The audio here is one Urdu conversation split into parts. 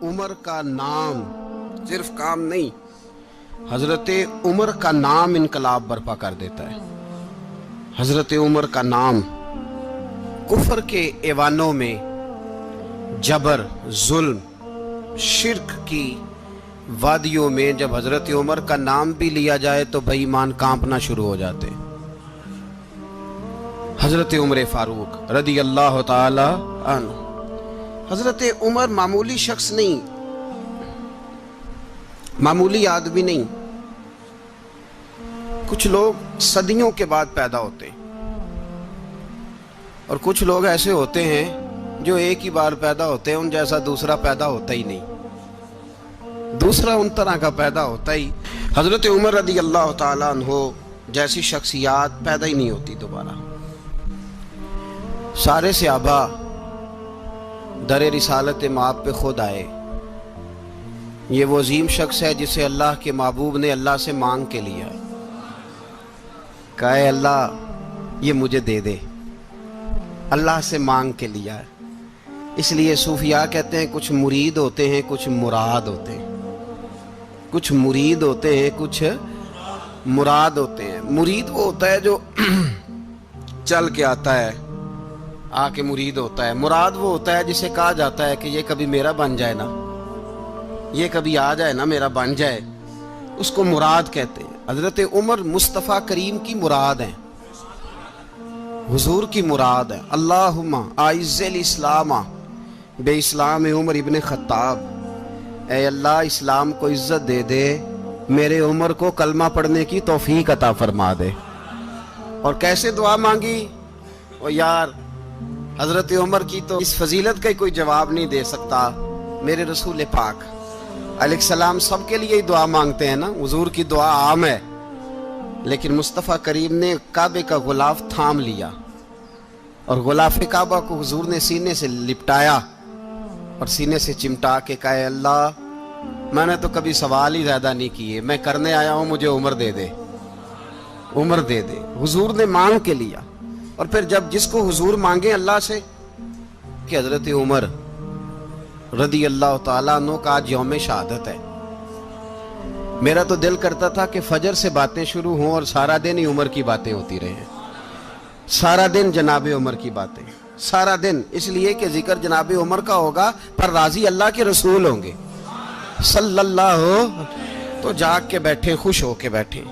عمر کا نام صرف کام نہیں، حضرت عمر کا نام انقلاب برپا کر دیتا ہے۔ حضرت عمر کا نام کفر کے ایوانوں میں جبر، ظلم، شرک کی وادیوں میں جب حضرت عمر کا نام بھی لیا جائے تو بے ایمان کانپنا شروع ہو جاتے۔ حضرت عمر فاروق رضی اللہ تعالی عنہ، حضرت عمر معمولی شخص نہیں، معمولی آدمی نہیں۔ کچھ لوگ صدیوں کے بعد پیدا ہوتے ہیں اور کچھ لوگ ایسے ہوتے ہیں جو ایک ہی بار پیدا ہوتے ہیں، ان جیسا دوسرا پیدا ہوتا ہی نہیں، دوسرا ان طرح کا پیدا ہوتا ہی۔ حضرت عمر رضی اللہ تعالیٰ عنہ جیسی شخصیات پیدا ہی نہیں ہوتی دوبارہ۔ سارے صحابہ در رسالت مآب پہ خود آئے۔ یہ وہ عظیم شخص ہے جسے اللہ کے محبوب نے اللہ سے مانگ کے لیا، کہا اے اللہ یہ مجھے دے دے، اللہ سے مانگ کے لیا ہے۔ اس لیے صوفیاء کہتے ہیں کچھ مرید ہوتے ہیں، کچھ مراد ہوتے ہیں، کچھ مرید ہوتے ہیں، کچھ مراد ہوتے ہیں۔ مرید وہ ہوتا ہے جو چل کے آتا ہے، آ کے مرید ہوتا ہے۔ مراد وہ ہوتا ہے جسے کہا جاتا ہے کہ یہ کبھی میرا بن جائے نا، یہ کبھی آ جائے نا، میرا بن جائے، اس کو مراد کہتے ہیں۔ حضرت عمر مصطفیٰ کریم کی مراد ہیں، حضور کی مراد ہے۔ اللہم اعز الاسلام بے اسلام عمر ابن خطاب، اے اللہ اسلام کو عزت دے دے، میرے عمر کو کلمہ پڑھنے کی توفیق عطا فرما دے۔ اور کیسے دعا مانگی؟ او یار حضرت عمر کی تو اس فضیلت کا کوئی جواب نہیں دے سکتا، میرے رسول پاک علیہ السلام سب کے لیے ہی دعا مانگتے ہیں نا، حضور کی دعا عام ہے، لیکن مصطفیٰ کریم نے کعبے کا غلاف تھام لیا اور غلاف کعبہ کو حضور نے سینے سے لپٹایا اور سینے سے چمٹا کے کہا اے اللہ میں نے تو کبھی سوال ہی زیادہ نہیں کیے، میں کرنے آیا ہوں، مجھے عمر دے دے، عمر دے دے۔ حضور نے مانگ کے لیا۔ اور پھر جب جس کو حضور مانگے اللہ سے کہ حضرت عمر رضی اللہ تعالیٰ عنہ کا آج یوم شہادت ہے، میرا تو دل کرتا تھا کہ فجر سے باتیں شروع ہوں اور سارا دن ہی عمر کی باتیں ہوتی رہیں، سارا دن جناب عمر کی باتیں، سارا دن، اس لیے کہ ذکر جناب عمر کا ہوگا پر راضی اللہ کے رسول ہوں گے صلی اللہ، تو جاگ کے بیٹھیں، خوش ہو کے بیٹھیں۔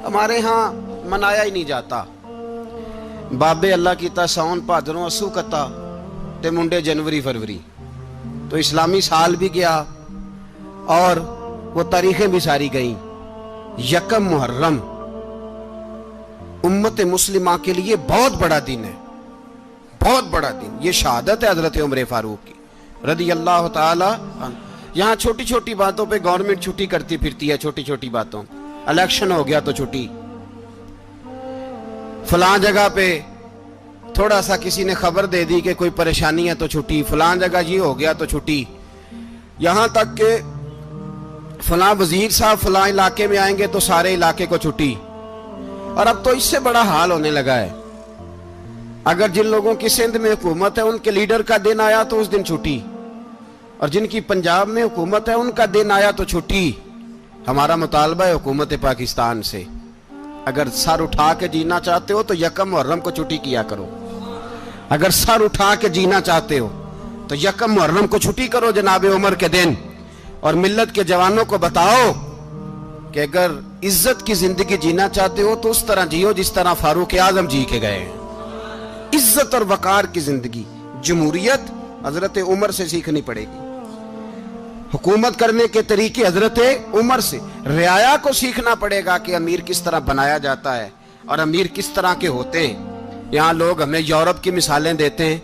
ہمارے ہاں منایا ہی نہیں جاتا، بابے اللہ کیتا ساؤن بھادروں اسو کتا تے منڈے جنوری فروری، تو اسلامی سال بھی گیا اور وہ تاریخیں بھی ساری گئیں۔ یکم محرم امت مسلمہ کے لیے بہت بڑا دن ہے، بہت بڑا دن، یہ شہادت ہے حضرت عمر فاروق کی رضی اللہ تعالی عنہ۔ یہاں چھوٹی چھوٹی باتوں پہ گورنمنٹ چھٹی کرتی پھرتی ہے، چھوٹی چھوٹی باتوں، الیکشن ہو گیا تو چھٹی، فلاں جگہ پہ تھوڑا سا کسی نے خبر دے دی کہ کوئی پریشانی ہے تو چھٹی، فلاں جگہ یہ ہو گیا تو چھٹی، یہاں تک کہ فلاں وزیر صاحب فلاں علاقے میں آئیں گے تو سارے علاقے کو چھٹی۔ اور اب تو اس سے بڑا حال ہونے لگا ہے، اگر جن لوگوں کی سندھ میں حکومت ہے ان کے لیڈر کا دن آیا تو اس دن چھٹی، اور جن کی پنجاب میں حکومت ہے ان کا دن آیا تو چھٹی۔ ہمارا مطالبہ ہے حکومت پاکستان سے، اگر سر اٹھا کے جینا چاہتے ہو تو یکم محرم کو چھٹی کیا کرو، اگر سر اٹھا کے جینا چاہتے ہو تو یکم محرم کو چھٹی کرو جناب عمر کے دن، اور ملت کے جوانوں کو بتاؤ کہ اگر عزت کی زندگی جینا چاہتے ہو تو اس طرح جیو جس طرح فاروق اعظم جی کے گئے ہیں، عزت اور وقار کی زندگی۔ جمہوریت حضرت عمر سے سیکھنی پڑے گی، حکومت کرنے کے طریقے حضرت عمر سے، رعایا کو سیکھنا پڑے گا کہ امیر کس طرح بنایا جاتا ہے اور امیر کس طرح کے ہوتے ہیں۔ یہاں لوگ ہمیں یورپ کی مثالیں دیتے ہیں،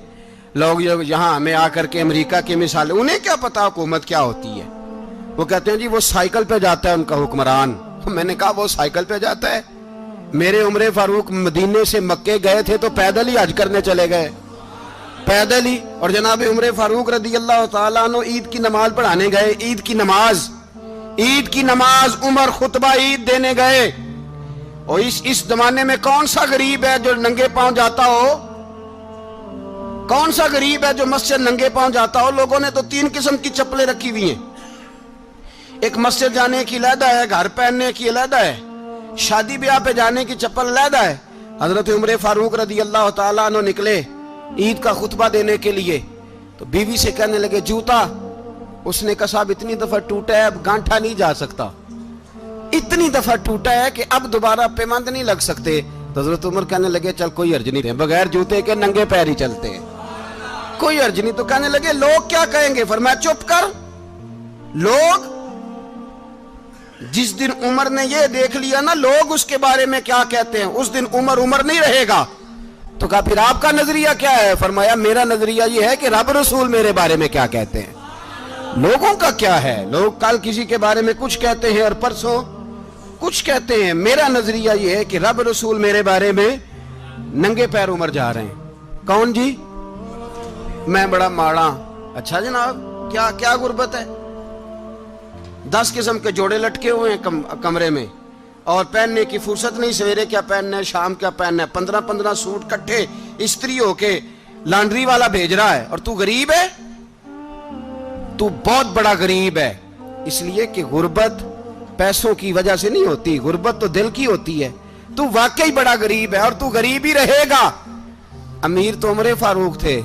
لوگ یہاں ہمیں آ کر کے امریکہ کی مثالیں، انہیں کیا پتا حکومت کیا ہوتی ہے؟ وہ کہتے ہیں جی وہ سائیکل پہ جاتا ہے ان کا حکمران۔ میں نے کہا وہ سائیکل پہ جاتا ہے؟ میرے عمر فاروق مدینے سے مکے گئے تھے تو پیدل ہی حج کرنے چلے گئے، پیدل ہی۔ اور جناب عمر فاروق رضی اللہ تعالیٰ عنہ عید کی نماز پڑھانے گئے، عید کی نماز عمر خطبہ عید دینے گئے۔ اور اس زمانے میں کون سا غریب ہے جو ننگے پاؤں جاتا ہو؟ کون سا غریب ہے جو مسجد ننگے پاؤں جاتا ہو؟ لوگوں نے تو 3 قسم کی چپلیں رکھی ہوئی ہیں، ایک مسجد جانے کی علیحدہ ہے، گھر پہننے کی علیحدہ ہے، شادی بیاہ پہ جانے کی چپل علیحدہ ہے۔ حضرت عمر فاروق رضی اللہ تعالیٰ عنہ نکلے عید کا خطبہ دینے کے لیے، تو بیوی سے کہنے لگے جوتا، اس نے کہا صاحب اتنی دفعہ ٹوٹا ہے اب گانٹھا نہیں جا سکتا، اتنی دفعہ ٹوٹا ہے کہ اب دوبارہ پیمند نہیں لگ سکتے۔ تو حضرت عمر کہنے لگے چل کوئی حرج نہیں، بغیر جوتے کے ننگے پیر ہی چلتے ہیں، کوئی حرج نہیں۔ تو کہنے لگے لوگ کیا کہیں گے؟ فرمایا چپ کر، لوگ جس دن عمر نے یہ دیکھ لیا نا لوگ اس کے بارے میں کیا کہتے ہیں، اس دن عمر عمر نہیں رہے گا۔ تو کہا پھر آپ کا نظریہ کیا ہے؟ فرمایا میرا نظریہ یہ ہے کہ رب رسول میرے بارے میں کیا کہتے ہیں، لوگوں کا کیا ہے؟ لوگ کل کسی کے بارے میں کچھ کہتے ہیں اور پرسوں کچھ کہتے ہیں، میرا نظریہ یہ ہے کہ رب رسول میرے بارے میں ننگے پیر عمر جا رہے ہیں۔ کون جی؟ میں بڑا ماڑا۔ اچھا جناب، کیا کیا غربت ہے؟ 10 قسم کے جوڑے لٹکے ہوئے ہیں کمرے میں، اور پہننے کی فرصت نہیں، سویرے کیا پہننا ہے شام کیا پہننا ہے، 15 سوٹ کٹھے استری ہو کے لانڈری والا بھیج رہا ہے، اور تو غریب ہے، تو بہت بڑا غریب ہے۔ اس لیے کہ غربت پیسوں کی وجہ سے نہیں ہوتی، غربت تو دل کی ہوتی ہے۔ تو واقعی بڑا غریب ہے اور تو غریب ہی رہے گا۔ امیر تو عمر فاروق تھے،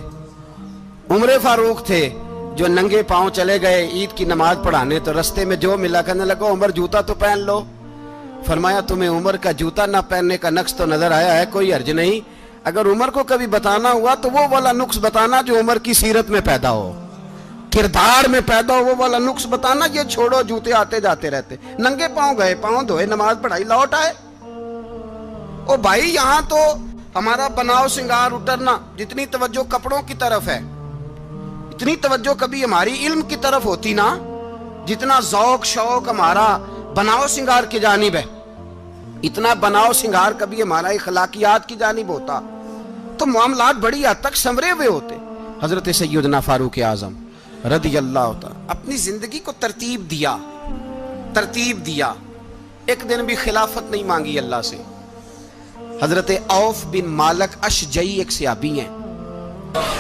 عمر فاروق تھے جو ننگے پاؤں چلے گئے عید کی نماز پڑھانے، تو رستے میں جو ملا کہنے لگا عمر جوتا تو پہن لو۔ فرمایا تمہیں عمر کا جوتا نہ پہننے کا نقص تو نظر آیا ہے، کوئی حرج نہیں، اگر عمر کو کبھی بتانا ہوا تو وہ والا نقص بتانا جو عمر کی سیرت میں پیدا ہو، کردار میں پیدا ہو، وہ والا نقص بتانا، یہ چھوڑو جوتے آتے جاتے رہتے۔ ننگے پاؤں گئے، پاؤں دھوئے، نماز پڑھائی، لوٹ آئے۔ او بھائی یہاں تو ہمارا بناؤ سنگار اترنا، جتنی توجہ کپڑوں کی طرف ہے اتنی توجہ کبھی ہماری علم کی طرف ہوتی نا، جتنا ذوق شوق ہمارا بناؤ سنگار کی جانب ہے، اتنا بناؤ سنگار کبھی ہمارا اخلاقیات کی جانب ہوتا تو معاملات بڑی حد تک سنورے ہوئے ہوتے۔ حضرت سیدنا فاروق اعظم رضی اللہ تعالی اپنی زندگی کو ترتیب دیا، ایک دن بھی خلافت نہیں مانگی اللہ سے۔ حضرت عوف بن مالک اشجعی ایک صحابی ہیں،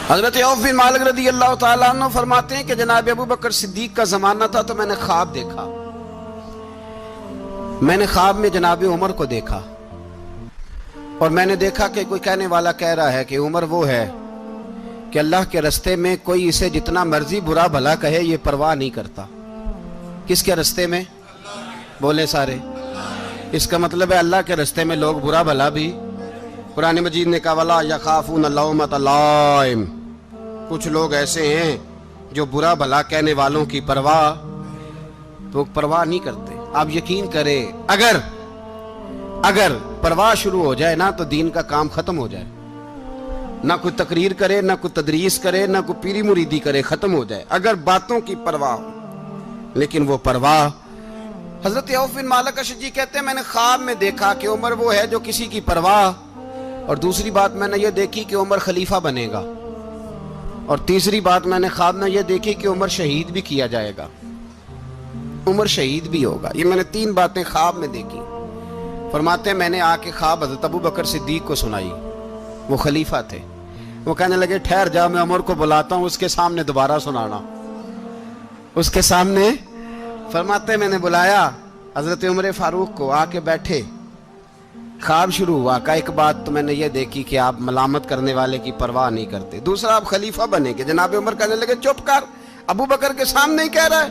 حضرت عوف بن مالک رضی اللہ تعالیٰ عنہ فرماتے ہیں کہ جناب ابو بکر صدیق کا زمانہ تھا تو میں نے خواب دیکھا، میں نے خواب میں جناب عمر کو دیکھا، اور میں نے دیکھا کہ کوئی کہنے والا کہہ رہا ہے کہ عمر وہ ہے کہ اللہ کے رستے میں کوئی اسے جتنا مرضی برا بھلا کہے یہ پرواہ نہیں کرتا۔ کس کے رستے میں؟ بولے سارے۔ اس کا مطلب ہے اللہ کے رستے میں لوگ برا بھلا بھی، قرآن مجید نے کہا وَلَا يَخَافُونَ لَوْمَةَ لَائِمٍ، کچھ لوگ ایسے ہیں جو برا بھلا کہنے والوں کی پرواہ نہیں کرتے۔ آپ یقین کریں اگر پرواہ شروع ہو جائے نا تو دین کا کام ختم ہو جائے، نہ کوئی تقریر کرے، نہ کوئی تدریس کرے، نہ کوئی پیری مریدی کرے، ختم ہو جائے اگر باتوں کی پرواہ ہو۔ لیکن وہ پرواہ، حضرت عوف بن مالک اشجعی کہتے ہیں میں نے خواب میں دیکھا کہ عمر وہ ہے جو کسی کی پرواہ، اور دوسری بات میں نے یہ دیکھی کہ عمر خلیفہ بنے گا، اور تیسری بات میں نے خواب میں یہ دیکھی کہ عمر شہید بھی کیا جائے گا، عمر شہید بھی ہوگا۔ یہ میں نے 3 باتیں خواب میں دیکھی۔ فرماتے ہیں میں نے آ کے خواب حضرت ابو بکر صدیق کو سنائی، وہ خلیفہ تھے، وہ کہنے لگے ٹھہر جا میں عمر کو بلاتا ہوں، اس کے سامنے دوبارہ سنانا، اس کے سامنے۔ فرماتے ہیں میں نے بلایا حضرت عمر فاروق کو، آ کے بیٹھے، خواب شروع ہوا۔ کہا ایک بات تو میں نے یہ دیکھی کہ آپ ملامت کرنے والے کی پرواہ نہیں کرتے، دوسرا آپ خلیفہ بنے گے۔ جناب عمر کہنے لگے چپ کر، ابو بکر کے سامنے ہی کہہ رہا ہے،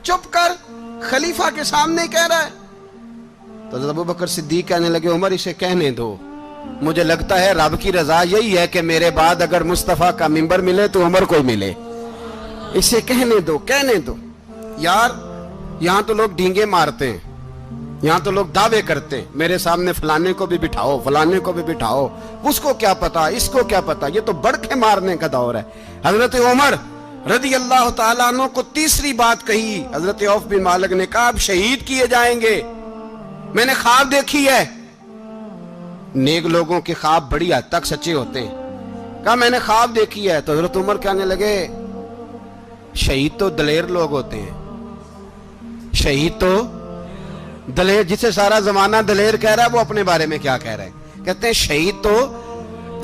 چپ کر، خلیفہ کے سامنے ہی کہہ رہا ہے۔ تو حضرت ابو بکر صدیق کہنے لگے عمر اسے کہنے دو، مجھے لگتا ہے رب کی رضا یہی ہے کہ میرے بعد اگر مصطفیٰ کا منبر ملے تو عمر کو ملے، اسے کہنے دو۔ یار یہاں تو لوگ ڈینگے مارتے ہیں، یہاں تو لوگ دعوے کرتے ہیں میرے سامنے فلانے کو بھی بٹھاؤ، فلانے کو بھی بٹھاؤ، اس کو کیا پتا، اس کو کیا پتا، یہ تو بڑکے مارنے کا دور ہے۔ حضرت عمر رضی اللہ تعالیٰ عنہ کو تیسری بات کہی، حضرت عوف بن مالک نے کہا آپ شہید کیے جائیں گے، میں نے خواب دیکھی ہے۔ نیک لوگوں کے خواب بڑی حد تک سچے ہوتے ہیں۔ کہا میں نے خواب دیکھی ہے۔ تو حضرت عمر کہنے لگے شہید تو دلیر لوگ ہوتے ہیں، شہید تو دلیر، جسے سارا زمانہ دلیر کہہ رہا ہے وہ اپنے بارے میں کیا کہہ رہا ہے؟ کہتے ہیں شہید تو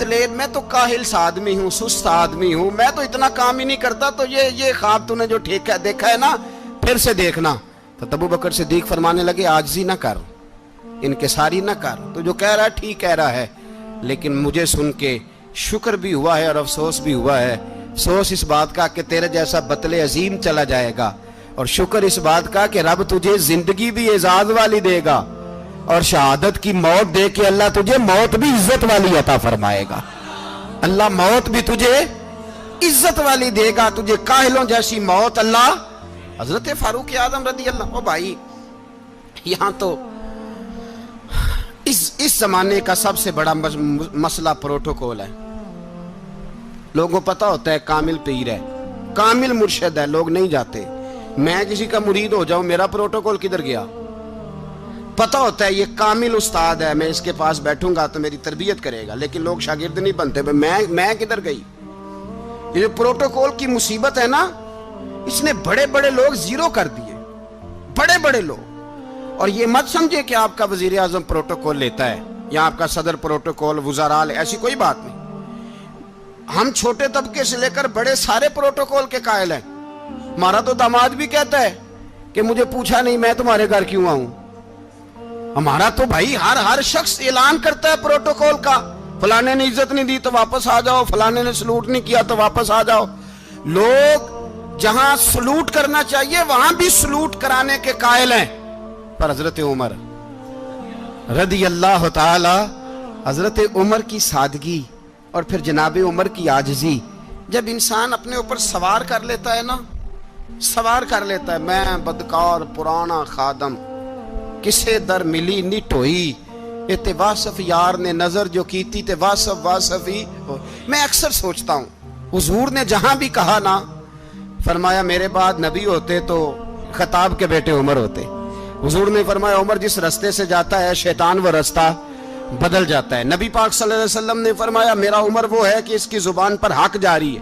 بتلے، میں تو کاہل سا آدمی ہوں، سست آدمی ہوں، میں تو اتنا کام ہی نہیں کرتا، تو یہ خواب تو نے جو دیکھا ہے نا پھر سے دیکھنا۔ تو ابو بکر صدیق فرمانے لگے عاجزی نہ کر، انکساری نہ کر، تو جو کہہ رہا ہے ٹھیک کہہ رہا ہے، لیکن مجھے سن کے شکر بھی ہوا ہے اور افسوس بھی ہوا ہے۔ افسوس اس بات کا کہ تیرے جیسا بتلے عظیم چلا جائے گا، اور شکر اس بات کا کہ رب تجھے زندگی بھی اعزاز والی دے گا، اور شہادت کی موت دے کے اللہ تجھے موت بھی عزت والی عطا فرمائے گا۔ اللہ موت بھی تجھے عزت والی دے گا، تجھے کاہلوں جیسی موت اللہ۔ حضرت فاروق اعظم رضی اللہ، او بھائی یہاں تو اس زمانے کا سب سے بڑا مسئلہ پروٹوکول ہے۔ لوگوں کو پتہ ہوتا ہے کامل پیر ہے، کامل مرشد ہے، لوگ نہیں جاتے۔ میں کسی کا مرید ہو جاؤں، میرا پروٹوکول کدھر گیا؟ پتہ ہوتا ہے یہ کامل استاد ہے، میں اس کے پاس بیٹھوں گا تو میری تربیت کرے گا، لیکن لوگ شاگرد نہیں بنتے۔ میں کدھر گئی؟ یہ پروٹوکول کی مصیبت ہے نا، اس نے بڑے بڑے لوگ زیرو کر دیے، بڑے بڑے لوگ۔ اور یہ مت سمجھے کہ آپ کا وزیر اعظم پروٹوکول لیتا ہے یا آپ کا صدر پروٹوکول، وزراء، ایسی کوئی بات نہیں۔ ہم چھوٹے طبقے سے لے کر بڑے سارے پروٹوکول کے قائل ہیں۔ ہمارا تو داماد بھی کہتا ہے کہ مجھے پوچھا نہیں میں تمہارے گھر کیوں آؤں۔ ہمارا تو بھائی ہر شخص اعلان کرتا ہے پروٹوکول کا، فلانے نے عزت نہیں دی تو واپس آ جاؤ، فلانے نے سلوٹ نہیں کیا تو واپس آ جاؤ۔ لوگ جہاں سلوٹ کرنا چاہیے وہاں بھی سلوٹ کرانے کے قائل ہیں۔ پر حضرت عمر رضی اللہ تعالی، حضرت عمر کی سادگی اور پھر جناب عمر کی عاجزی، جب انسان اپنے اوپر سوار کر لیتا ہے نا، سوار کر لیتا ہے، میں بدکار پرانا خادم، کسے در ملی نٹ ہوئی، تے واصف یار نے نظر جو کی تھی تے واصف ہی ہو۔ میں اکثر سوچتا ہوں حضور نے جہاں بھی کہا نا، فرمایا میرے بعد نبی ہوتے تو خطاب کے بیٹے عمر ہوتے۔ حضور نے فرمایا عمر جس رستے سے جاتا ہے شیطان وہ رستہ بدل جاتا ہے۔ نبی پاک صلی اللہ علیہ وسلم نے فرمایا میرا عمر وہ ہے کہ اس کی زبان پر حق جاری ہے۔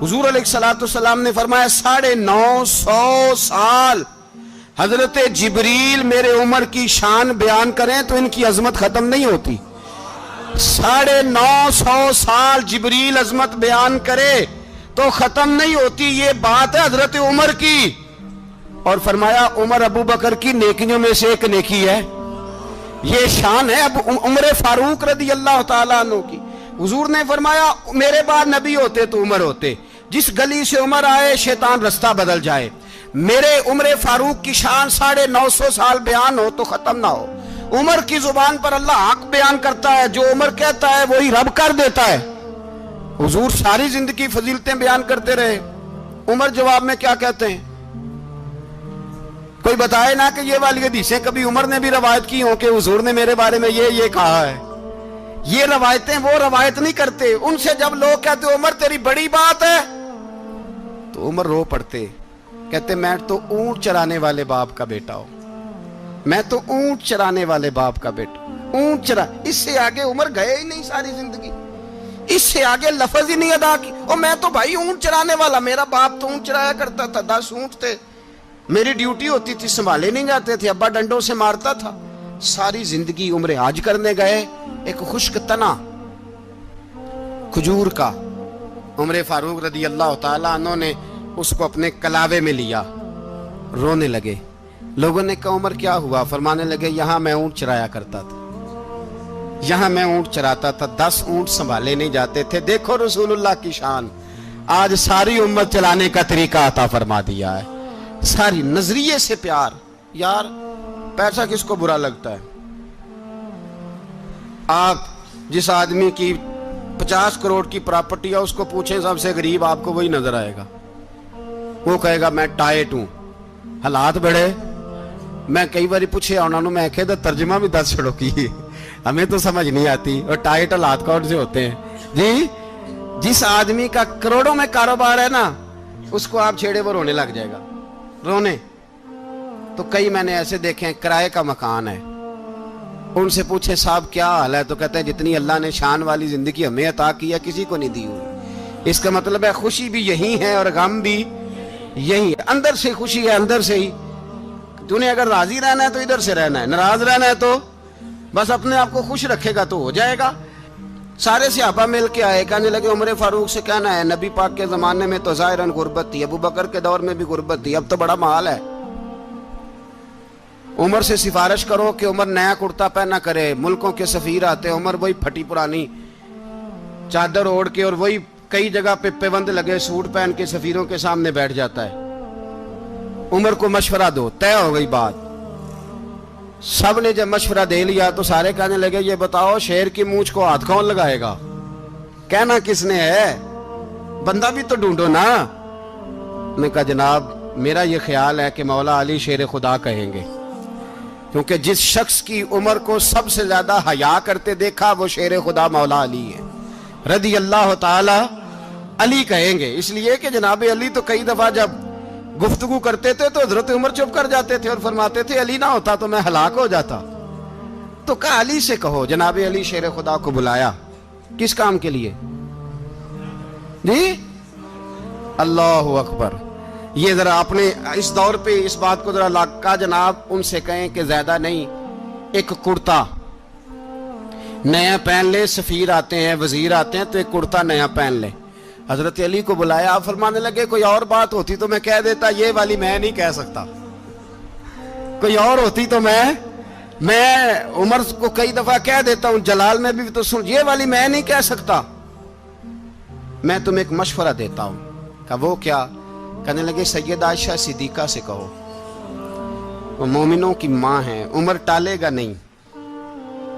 حضور علیہ السلام نے فرمایا 950 سال حضرت جبریل میرے عمر کی شان بیان کریں تو ان کی عظمت ختم نہیں ہوتی۔ 950 سال جبریل عظمت بیان کرے تو ختم نہیں ہوتی۔ یہ بات ہے حضرت عمر کی، اور فرمایا عمر ابو بکر کی نیکیوں میں سے ایک نیکی ہے۔ یہ شان ہے اب عمر فاروق رضی اللہ تعالیٰ عنہ کی۔ حضور نے فرمایا میرے بعد نبی ہوتے تو عمر ہوتے، جس گلی سے عمر آئے شیطان رستہ بدل جائے۔ میرے عمر فاروق کی شان 950 سال بیان ہو تو ختم نہ ہو۔ عمر کی زبان پر اللہ حق بیان کرتا ہے، جو عمر کہتا ہے وہی رب کر دیتا ہے۔ حضور ساری زندگی فضیلتیں بیان کرتے رہے، عمر جواب میں کیا کہتے ہیں؟ کوئی بتائے نا کہ یہ والی حدیثیں کبھی عمر نے بھی روایت کی ہوں کہ حضور نے میرے بارے میں یہ کہا ہے۔ یہ روایتیں وہ روایت نہیں کرتے، ان سے جب لوگ کہتے عمر تیری بڑی بات ہے تو عمر رو پڑتے، کہتے میں تو اونٹ چرانے والے باپ کا بیٹا ہوں، میں تو اونٹ چرانے والے باپ کا بیٹا، اونٹ چرا۔ اس سے آگے عمر گئے ہی نہیں ساری زندگی، اس سے آگے لفظ ہی نہیں ادا کی۔ اور میں تو بھائی اونٹ چرانے والا، میرا باپ تو اونٹ چرایا کرتا تھا، 10 اونٹ تھے، میری ڈیوٹی ہوتی تھی، سنبھالے نہیں جاتے تھے، ابا ڈنڈوں سے مارتا تھا۔ ساری زندگی عمر حج کرنے گئے، ایک خشک تنا کھجور کا عمر فاروق رضی اللہ تعالیٰ عنہ نے اس کو اپنے کلاوے میں لیا، رونے لگے۔ لوگوں نے کہا عمر کیا ہوا؟ فرمانے لگے یہاں میں اونٹ چرایا کرتا تھا، یہاں میں اونٹ چراتا تھا، 10 اونٹ سنبھالے نہیں جاتے تھے۔ دیکھو رسول اللہ کی شان، آج ساری امت چلانے کا طریقہ عطا فرما دیا ہے، ساری نظریے سے پیار۔ یار پیسہ کس کو برا لگتا ہے؟ آپ جس آدمی کی 50 کروڑ کی پراپرٹی ہے اس کو پوچھیں سب سے غریب، آپ کو وہی نظر آئے گا۔ وہ کہے گا میں ٹائٹ ہوں، حالات بڑے۔ میں کئی باری پوچھے انہوں نے، میں کہتا ترجمہ بھی 10 چھڑو کی، ہمیں تو سمجھ نہیں آتی، اور ٹائٹ حالات کون سے ہوتے ہیں جی؟ جس آدمی کا کروڑوں میں کاروبار ہے نا، اس کو آپ چھیڑے وہ رونے لگ جائے گا، رونے۔ تو کئی میں نے ایسے دیکھے ہیں کرائے کا مکان ہے، ان سے پوچھے صاحب کیا حال ہے، تو کہتے ہیں جتنی اللہ نے شان والی زندگی ہمیں عطا کی ہے کسی کو نہیں دی ہوئی۔ اس کا مطلب ہے خوشی بھی یہی ہے اور غم بھی یہی ہے، اندر سے خوشی ہے، اندر سے ہی۔ تو نے اگر راضی رہنا ہے تو ادھر سے رہنا ہے، ناراض رہنا ہے تو بس اپنے آپ کو خوش رکھے گا تو ہو جائے گا۔ سارے صحابہ مل کے آئے، کہنے لگے عمر فاروق سے کہنا ہے نبی پاک کے زمانے میں تو ظاہراً غربت تھی، ابو بکر کے دور میں بھی غربت تھی، اب تو بڑا محال ہے، عمر سے سفارش کرو کہ عمر نیا کرتا پہنا کرے۔ ملکوں کے سفیر آتے، عمر وہی پھٹی پرانی چادر اوڑھ کے اور وہی کئی جگہ پہ پیوند لگے سوٹ پہن کے سفیروں کے سامنے بیٹھ جاتا ہے۔ عمر کو مشورہ دو، طے ہو گئی بات۔ سب نے جب مشورہ دے لیا تو سارے کہنے لگے یہ بتاؤ شیر کی مونچھ کو ہاتھ کون لگائے گا؟ کہنا کس نے ہے؟ بندہ بھی تو ڈھونڈو نا۔ نے کہا جناب میرا یہ خیال ہے کہ مولا علی شیر خدا کہیں گے، کیونکہ جس شخص کی عمر کو سب سے زیادہ حیا کرتے دیکھا وہ شیر خدا مولا علی ہے رضی اللہ تعالی علی کہیں گے، اس لیے کہ جناب علی تو کئی دفعہ جب گفتگو کرتے تھے تو حضرت عمر چپ کر جاتے تھے اور فرماتے تھے علی نہ ہوتا تو میں ہلاک ہو جاتا۔ تو کہا علی سے کہو۔ جناب علی شیر خدا کو بلایا، کس کام کے لیے؟ جی اللہ اکبر۔ یہ ذرا اپنے اس دور پہ اس بات کو ذرا لاکا جناب ان سے کہیں کہ زیادہ نہیں، ایک کرتا نیا پہن لے، سفیر آتے ہیں وزیر آتے ہیں تو ایک کرتا نیا پہن لے۔ حضرت علی کو بلایا، آپ فرمانے لگے کوئی اور بات ہوتی تو میں کہہ دیتا، یہ والی میں نہیں کہہ سکتا، کوئی اور ہوتی تو میں عمر کو کئی دفعہ کہہ دیتا ہوں، جلال میں بھی تو سن، یہ والی میں نہیں کہہ سکتا، میں تمہیں ایک مشورہ دیتا ہوں۔ کہا وہ کیا؟ کہنے لگے سید عائشہ صدیقہ سے کہو، وہ مومنوں کی ماں ہیں، عمر ٹالے گا نہیں۔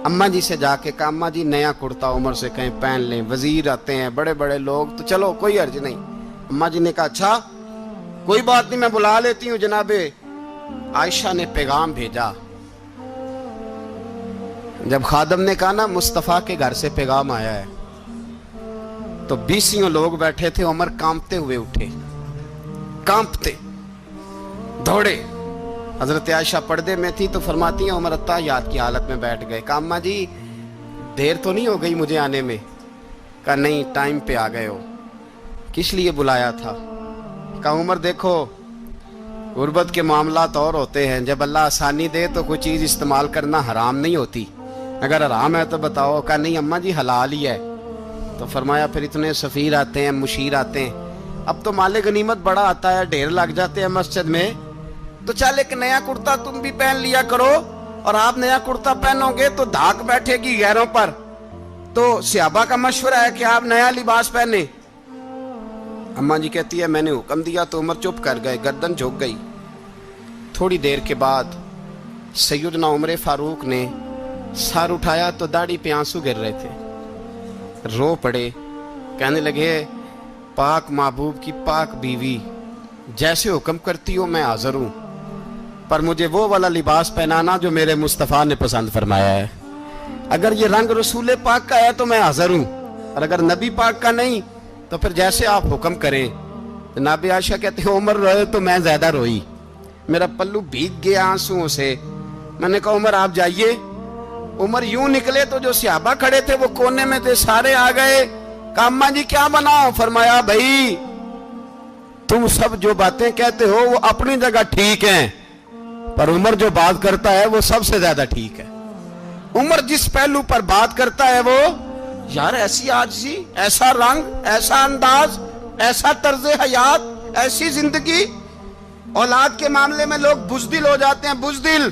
اماں جی سے جا کے کہا اماں جی نیا کرتا عمر سے کہیں پہن لیں، وزیر آتے ہیں بڑے بڑے لوگ تو چلو کوئی حرج نہیں۔ اماں جی نے کہا اچھا کوئی بات نہیں میں بلا لیتی ہوں۔ جناب عائشہ نے پیغام بھیجا، جب خادم نے کہا نا مصطفیٰ کے گھر سے پیغام آیا ہے تو 20 لوگ بیٹھے تھے، عمر کانپتے ہوئے اٹھے، کانپتے دوڑے۔ حضرت عائشہ پردے میں تھی تو فرماتی ہیں عمر اتحیات کی حالت میں بیٹھ گئے۔ کہا اماں جی دیر تو نہیں ہو گئی مجھے آنے میں؟ کہا نہیں ٹائم پہ آ گئے ہو۔ کس لیے بلایا تھا؟ کہا عمر دیکھو غربت کے معاملات اور ہوتے ہیں، جب اللہ آسانی دے تو کوئی چیز استعمال کرنا حرام نہیں ہوتی، اگر حرام ہے تو بتاؤ۔ کہا نہیں اماں جی حلال ہی ہے۔ تو فرمایا پھر اتنے سفیر آتے ہیں مشیر آتے ہیں، اب تو مال غنیمت بڑا آتا ہے، ڈھیر لگ جاتے ہیں مسجد میں، تو چل ایک نیا کرتا تم بھی پہن لیا کرو، اور آپ نیا کرتا پہنو گے تو دھاک بیٹھے گی غیروں پر۔ تو صحابہ کا مشورہ ہے کہ آپ نیا لباس پہنے۔ اماں جی کہتی ہے میں نے حکم دیا تو عمر چپ کر گئے، گردن جھک گئی۔ تھوڑی دیر کے بعد سیدنا عمر فاروق نے سر اٹھایا تو داڑھی پہ آنسو گر رہے تھے، رو پڑے، کہنے لگے پاک محبوب کی پاک بیوی جیسے حکم کرتی ہو میں حاضر ہوں، پر مجھے وہ والا لباس پہنانا جو میرے مصطفیٰ نے پسند فرمایا ہے، اگر یہ رنگ رسول پاک کا ہے تو میں حاضر ہوں، اور اگر نبی پاک کا نہیں تو پھر جیسے آپ حکم کریں۔ جناب عائشہ کہتے ہیں عمر روئے تو میں زیادہ روئی، میرا پلو بھیگ گیا آنسوؤں سے۔ میں نے کہا عمر آپ جائیے۔ عمر یوں نکلے تو جو صحابہ کھڑے تھے وہ کونے میں تھے، سارے آ گئے۔ کہا اماں جی کیا بناؤ؟ فرمایا بھائی تم سب جو باتیں کہتے ہو وہ اپنی جگہ ٹھیک ہیں، پر عمر جو بات کرتا ہے وہ سب سے زیادہ ٹھیک ہے۔ عمر جس پہلو پر بات کرتا ہے وہ یار ایسی عاجزی، ایسا رنگ، ایسا انداز، ایسا طرز حیات، ایسی زندگی۔ اولاد کے معاملے میں لوگ بزدل ہو جاتے ہیں، بزدل،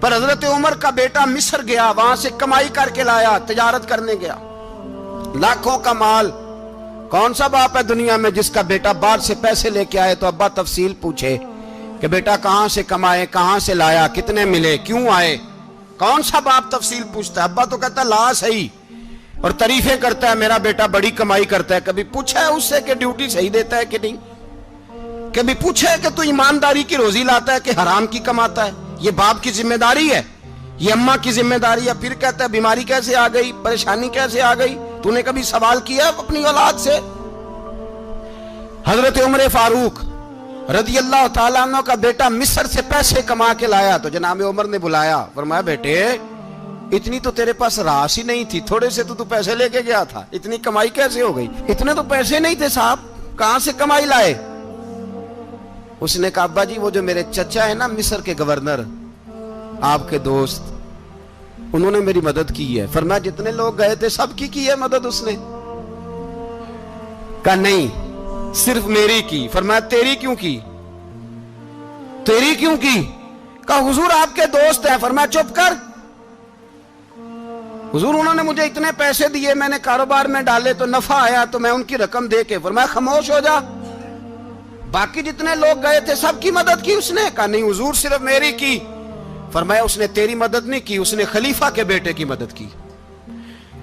پر حضرت عمر کا بیٹا مصر گیا، وہاں سے کمائی کر کے لایا، تجارت کرنے گیا، لاکھوں کا مال۔ کون سا باپ ہے دنیا میں جس کا بیٹا باہر سے پیسے لے کے آئے تو ابا تفصیل پوچھے کہ بیٹا کہاں سے کمائے، کہاں سے لایا، کتنے ملے، کیوں آئے؟ کون سا باپ تفصیل پوچھتا ہے؟ ابا تو کہتا ہے لا صحیح، اور تعریفیں کرتا ہے میرا بیٹا بڑی کمائی کرتا ہے۔ کبھی پوچھا ہے اس سے کہ ڈیوٹی صحیح دیتا ہے کہ نہیں؟ کبھی پوچھا ہے کہ تو ایمانداری کی روزی لاتا ہے کہ حرام کی کماتا ہے؟ یہ باپ کی ذمہ داری ہے، یہ اماں کی ذمہ داری ہے۔ پھر کہتا ہے بیماری کیسے آ گئی، پریشانی کیسے آ گئی؟ تو نے کبھی سوال کیا اپنی اولاد سے؟ حضرت عمر فاروق رضی اللہ تعالیٰ عنہ کا بیٹا مصر سے پیسے کما کے لایا تو جناب عمر نے بلایا، فرمایا بیٹے اتنی تو تیرے پاس راس ہی نہیں تھی، تھوڑے سے تو پیسے لے کے گیا تھا، اتنی کمائی کیسے ہو گئی؟ اتنے تو پیسے نہیں تھے صاحب، کہاں سے کمائی لائے؟ اس نے کہا ابا جی وہ جو میرے چچا ہے نا مصر کے گورنر، آپ کے دوست، انہوں نے میری مدد کی ہے. فرمایا جتنے لوگ گئے تھے سب کی ہے مدد اس نے؟ کہا نہیں صرف میری کی. فرمایا تیری کیوں کی؟ تیری کیوں کی؟ کہا حضور آپ کے دوست ہیں. فرمایا چپ کر حضور انہوں نے مجھے اتنے پیسے دیے, میں نے کاروبار میں ڈالے تو نفع آیا تو میں ان کی رقم دے کے. فرمایا خاموش ہو جا, باقی جتنے لوگ گئے تھے سب کی مدد کی اس نے؟ کہا نہیں حضور صرف میری کی. فرمایا اس نے تیری مدد نہیں کی, اس نے خلیفہ کے بیٹے کی مدد کی,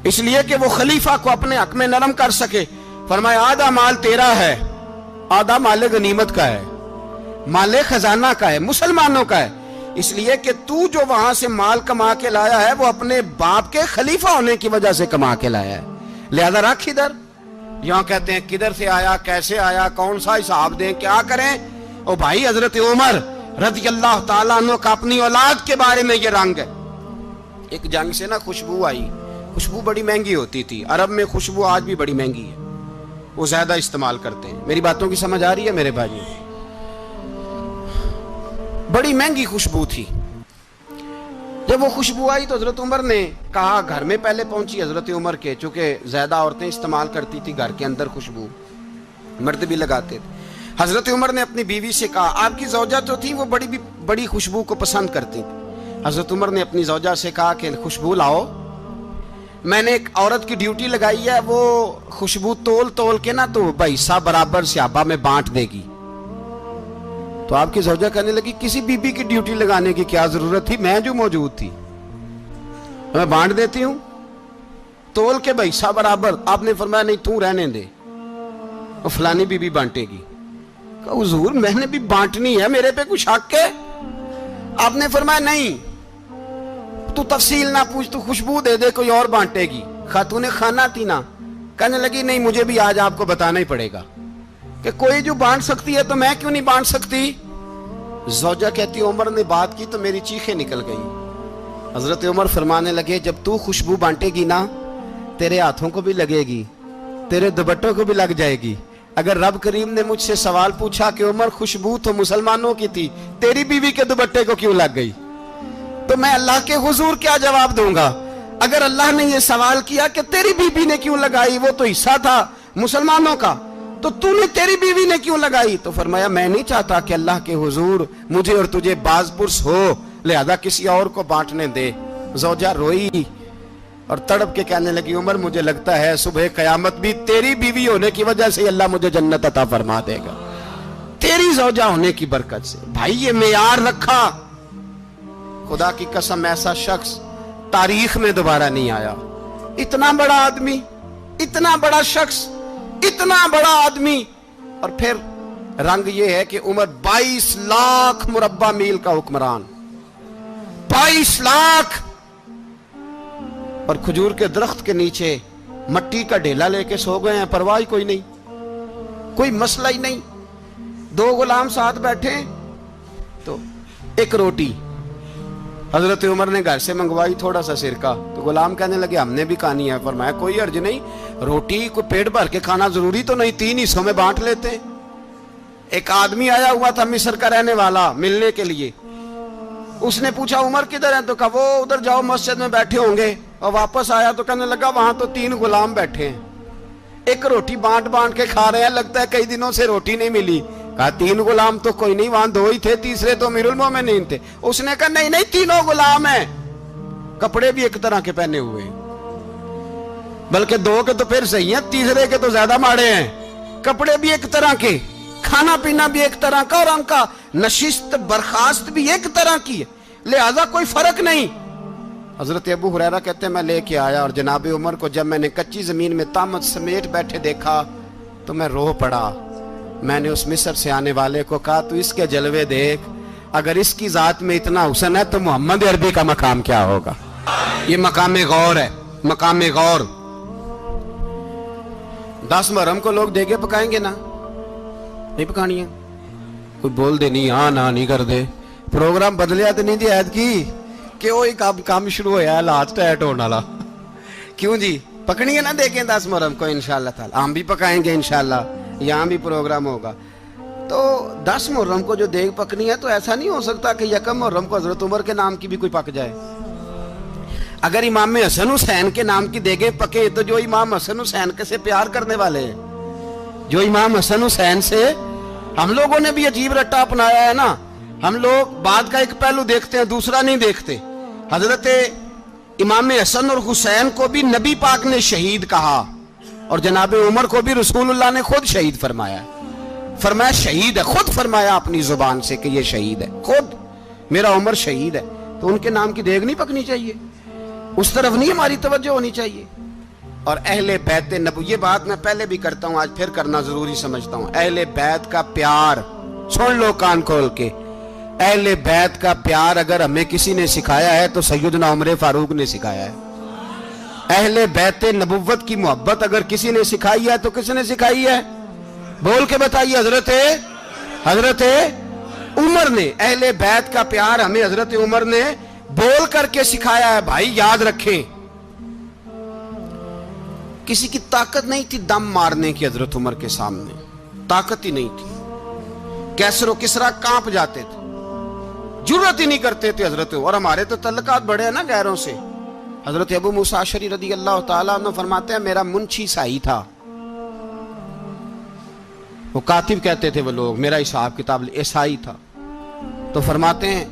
اس لیے کہ وہ خلیفہ کو اپنے حق میں نرم کر سکے. فرمایا آدھا مال تیرا ہے, آدھا مال غنیمت کا ہے, مال خزانہ کا ہے, مسلمانوں کا ہے, اس لیے کہ تو جو وہاں سے مال کما کے لایا ہے وہ اپنے باپ کے خلیفہ ہونے کی وجہ سے کما کے لایا ہے, لہذا رکھ ادھر. یہاں کہتے ہیں کدھر سے آیا, کیسے آیا, کون سا حساب دیں, کیا کریں؟ او بھائی حضرت عمر رضی اللہ تعالیٰ عنہ کا اپنی اولاد کے بارے میں یہ رنگ ہے. ایک جنگ سے نا خوشبو آئی, خوشبو بڑی مہنگی ہوتی تھی, عرب میں خوشبو آج بھی بڑی مہنگی ہے, وہ زیادہ استعمال کرتے ہیں. میری باتوں کی سمجھ آ رہی ہے میرے بھائی؟ بڑی مہنگی خوشبو تھی. جب وہ خوشبو آئی تو حضرت عمر نے کہا, گھر میں پہلے پہنچی حضرت عمر کے, چونکہ زیادہ عورتیں استعمال کرتی تھی گھر کے اندر خوشبو, مرد بھی لگاتے تھے. حضرت عمر نے اپنی بیوی سے کہا, آپ کی زوجہ تو تھی وہ بڑی خوشبو کو پسند کرتی تھی. حضرت عمر نے اپنی زوجہ سے کہا کہ خوشبو لاؤ, میں نے ایک عورت کی ڈیوٹی لگائی ہے, وہ خوشبو تول کے نا تو حصہ برابر صحابہ میں بانٹ دے گی. تو آپ کی زوجہ کہنے لگی کسی بی بی کی ڈیوٹی لگانے کی کیا ضرورت تھی, میں جو موجود تھی میں بانٹ دیتی ہوں تول کے حصہ برابر. آپ نے فرمایا نہیں تو رہنے دے, وہ فلانی بی بی بانٹے گی. کہا حضور میں نے بھی بانٹنی ہے, میرے پہ کچھ حق ہے؟ آپ نے فرمایا نہیں تو تفصیل نہ پوچھ, تو خوشبو دے دے, کوئی اور بانٹے گی. خاتون خانہ تھی نا, کہنے لگی نہیں مجھے بھی آج آپ کو بتانا ہی پڑے گا کہ کوئی جو بانٹ سکتی ہے تو میں کیوں نہیں بانٹ سکتی. زوجہ کہتی عمر نے بات کی تو میری چیخیں نکل گئیں. حضرت عمر فرمانے لگے جب تو خوشبو بانٹے گی نا تیرے ہاتھوں کو بھی لگے گی, تیرے دوپٹوں کو بھی لگ جائے گی. اگر رب کریم نے مجھ سے سوال پوچھا کہ عمر خوشبو تو مسلمانوں کی تھی, تیری بیوی کے دوپٹے کو کیوں لگ گئی, تو میں اللہ کے حضور کیا جواب دوں گا؟ اگر اللہ نے یہ سوال کیا کہ تیری بیوی نے کیوں لگائی, وہ تو حصہ تھا مسلمانوں کا, تو تو نے تیری بیوی نے کیوں لگائی؟ تو فرمایا میں نہیں چاہتا کہ اللہ کے حضور مجھے اور تجھے باز پرس ہو, لہذا کسی اور کو بانٹنے دے. زوجہ روئی اور تڑپ کے کہنے لگی عمر مجھے لگتا ہے صبح قیامت بھی تیری بیوی ہونے کی وجہ سے اللہ مجھے جنت عطا فرما دے گا, تیری زوجہ ہونے کی برکت سے. بھائی یہ معیار رکھا, خدا کی قسم ایسا شخص تاریخ میں دوبارہ نہیں آیا. اتنا بڑا آدمی, اتنا بڑا شخص, اتنا بڑا آدمی, اور پھر رنگ یہ ہے کہ عمر 22 لاکھ مربع میل کا حکمران, 22 لاکھ, اور کھجور کے درخت کے نیچے مٹی کا ڈھیلا لے کے سو گئے ہیں, پرواہ کوئی نہیں, کوئی مسئلہ ہی نہیں. 2 غلام ساتھ بیٹھے تو ایک روٹی حضرت عمر نے گھر سے منگوائی, تھوڑا سا سرکہ, تو غلام کہنے لگے ہم نے بھی کھانی ہے. فرمایا کوئی حرج نہیں, روٹی کو پیٹ بھر کے کھانا ضروری تو نہیں, 3 حصوں میں بانٹ لیتے ہیں. ایک آدمی آیا ہوا تھا مصر کا رہنے والا ملنے کے لیے, اس نے پوچھا عمر کدھر ہیں, تو کہا وہ ادھر جاؤ مسجد میں بیٹھے ہوں گے. اور واپس آیا تو کہنے لگا وہاں تو 3 غلام بیٹھے ہیں, ایک روٹی بانٹ کے کھا رہے ہیں, لگتا ہے کئی دنوں سے روٹی نہیں ملی. کہا 3 غلام تو کوئی نہیں, وہاں 2 ہی تھے, تیسرے تو امیر المومنین تھے. اس نے کہا نہیں 3 غلام ہیں, کپڑے بھی ایک طرح کے پہنے ہوئے, بلکہ 2 کے تو پھر صحیح ہیں, تیسرے کے تو زیادہ ماڑے ہیں. کپڑے بھی ایک طرح کے, کھانا پینا بھی ایک طرح کا, اور ان کا نشست برخاست بھی ایک طرح کی ہے, لہذا کوئی فرق نہیں. حضرت ابو ہریرہ کہتے ہیں میں لے کے آیا, اور جناب عمر کو جب میں نے کچی زمین میں تامت سمیٹ بیٹھے دیکھا تو میں رو پڑا. میں نے اس مصر سے آنے والے کو کہا تو اس کے جلوے دیکھ, اگر اس کی ذات میں اتنا حسن ہے تو محمد عربی کا مقام کیا ہوگا. یہ مقام غور ہے, مقام غور. 10 محرم کو لوگ دیگے پکائیں گے نا, نہیں پکانی ہے, کوئی بول دے نہیں, ہاں نہ نہیں کر دے, پروگرام بدلیا تو نہیں دی عید کی کہ وہ کام شروع ہویا ہے لاسٹ ایٹ ہونے والا. کیوں جی پکنی ہے نا دیکھیں 10 محرم کو انشاءاللہ تعالی, ہم بھی پکائیں گے انشاءاللہ, یہاں بھی پروگرام ہوگا. تو 10 محرم کو جو دیگ پکنی ہے تو ایسا نہیں ہو سکتا کہ 1 محرم کو حضرت عمر کے نام کی بھی کوئی پک جائے. اگر امام حسن حسین کے نام کی دیگیں پکے تو جو امام حسن حسین کے سے پیار کرنے والے ہیں، جو امام حسن حسین سے، ہم لوگوں نے بھی عجیب رٹا اپنایا ہے نا، ہم لوگ بات کا ایک پہلو دیکھتے ہیں دوسرا نہیں دیکھتے۔ حضرت امام حسن اور حسین کو بھی نبی پاک نے شہید کہا، اور جناب عمر کو بھی رسول اللہ نے خود شہید فرمایا، فرمایا شہید ہے، خود فرمایا اپنی زبان سے کہ یہ شہید ہے، خود میرا عمر شہید ہے۔ تو ان کے نام کی دیگ نہیں پکنی چاہیے، اس طرف نہیں ہماری توجہ ہونی چاہیے۔ اور اہل بیت نبوی، یہ بات میں پہلے بھی کرتا ہوں، آج پھر کرنا ضروری سمجھتا ہوں، اہل بیت کا پیار، سن لو کان کھول کے، اہل بیت کا پیار اگر ہمیں کسی نے سکھایا ہے تو سیدنا عمر فاروق نے سکھایا ہے۔ اہل بیت نبوت کی محبت اگر کسی نے سکھائی ہے تو کس نے سکھائی ہے؟ بول کے بتائیے، حضرت عمر نے۔ اہل بیت کا پیار ہمیں حضرت عمر نے بول کر کے سکھایا ہے۔ بھائی یاد رکھیں، کسی کی طاقت نہیں تھی دم مارنے کی حضرت عمر کے سامنے، طاقت ہی نہیں تھی، کیسر و کسرا کانپ جاتے تھے، جرأت ہی نہیں کرتے تھے حضرت۔ اور ہمارے تو تعلقات بڑے ہیں نا غیروں سے۔ حضرت ابو موسیٰ اشعری رضی اللہ تعالیٰ عنہ فرماتے ہیں میرا منشی سائی تھا، وہ کاتب کہتے تھے وہ لوگ، میرا حساب کتاب عیسائی تھا۔ تو فرماتے ہیں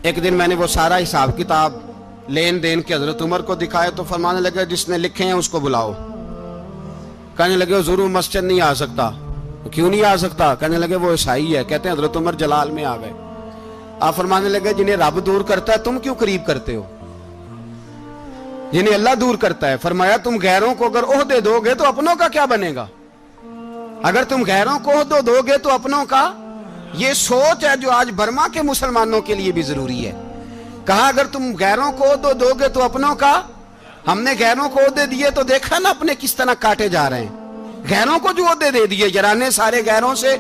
ایک دن میں نے وہ سارا حساب کتاب لین دین کے حضرت عمر کو دکھائے تو فرمانے لگے جس نے لکھے ہیں اس کو بلاؤ۔ کہنے لگے حضور مسجد نہیں آ سکتا۔ کیوں نہیں آ سکتا؟ کہنے لگے وہ عیسائی ہے۔ کہتے ہیں حضرت عمر جلال میں آ گئے۔ آپ فرمانے لگے جنہیں رب دور کرتا ہے تم کیوں قریب کرتے ہو؟ جنہیں اللہ دور کرتا ہے۔ فرمایا تم غیروں کو اگر عہدے دو گے تو اپنوں کا کیا بنے گا؟ اگر تم غیروں کو عہدے دو گے تو اپنوں کا، یہ سوچ ہے جو آج برما کے مسلمانوں کے لیے بھی ضروری ہے۔ کہا اگر تم غیروں کو عہدے دو گے تو اپنوں کا۔ ہم نے غیروں کو عہدے دیے تو دیکھا نا اپنے کس طرح کاٹے جا رہے ہیں۔ غیروں کو جو عہدے دے دیے یارانے سارے غیروں سے،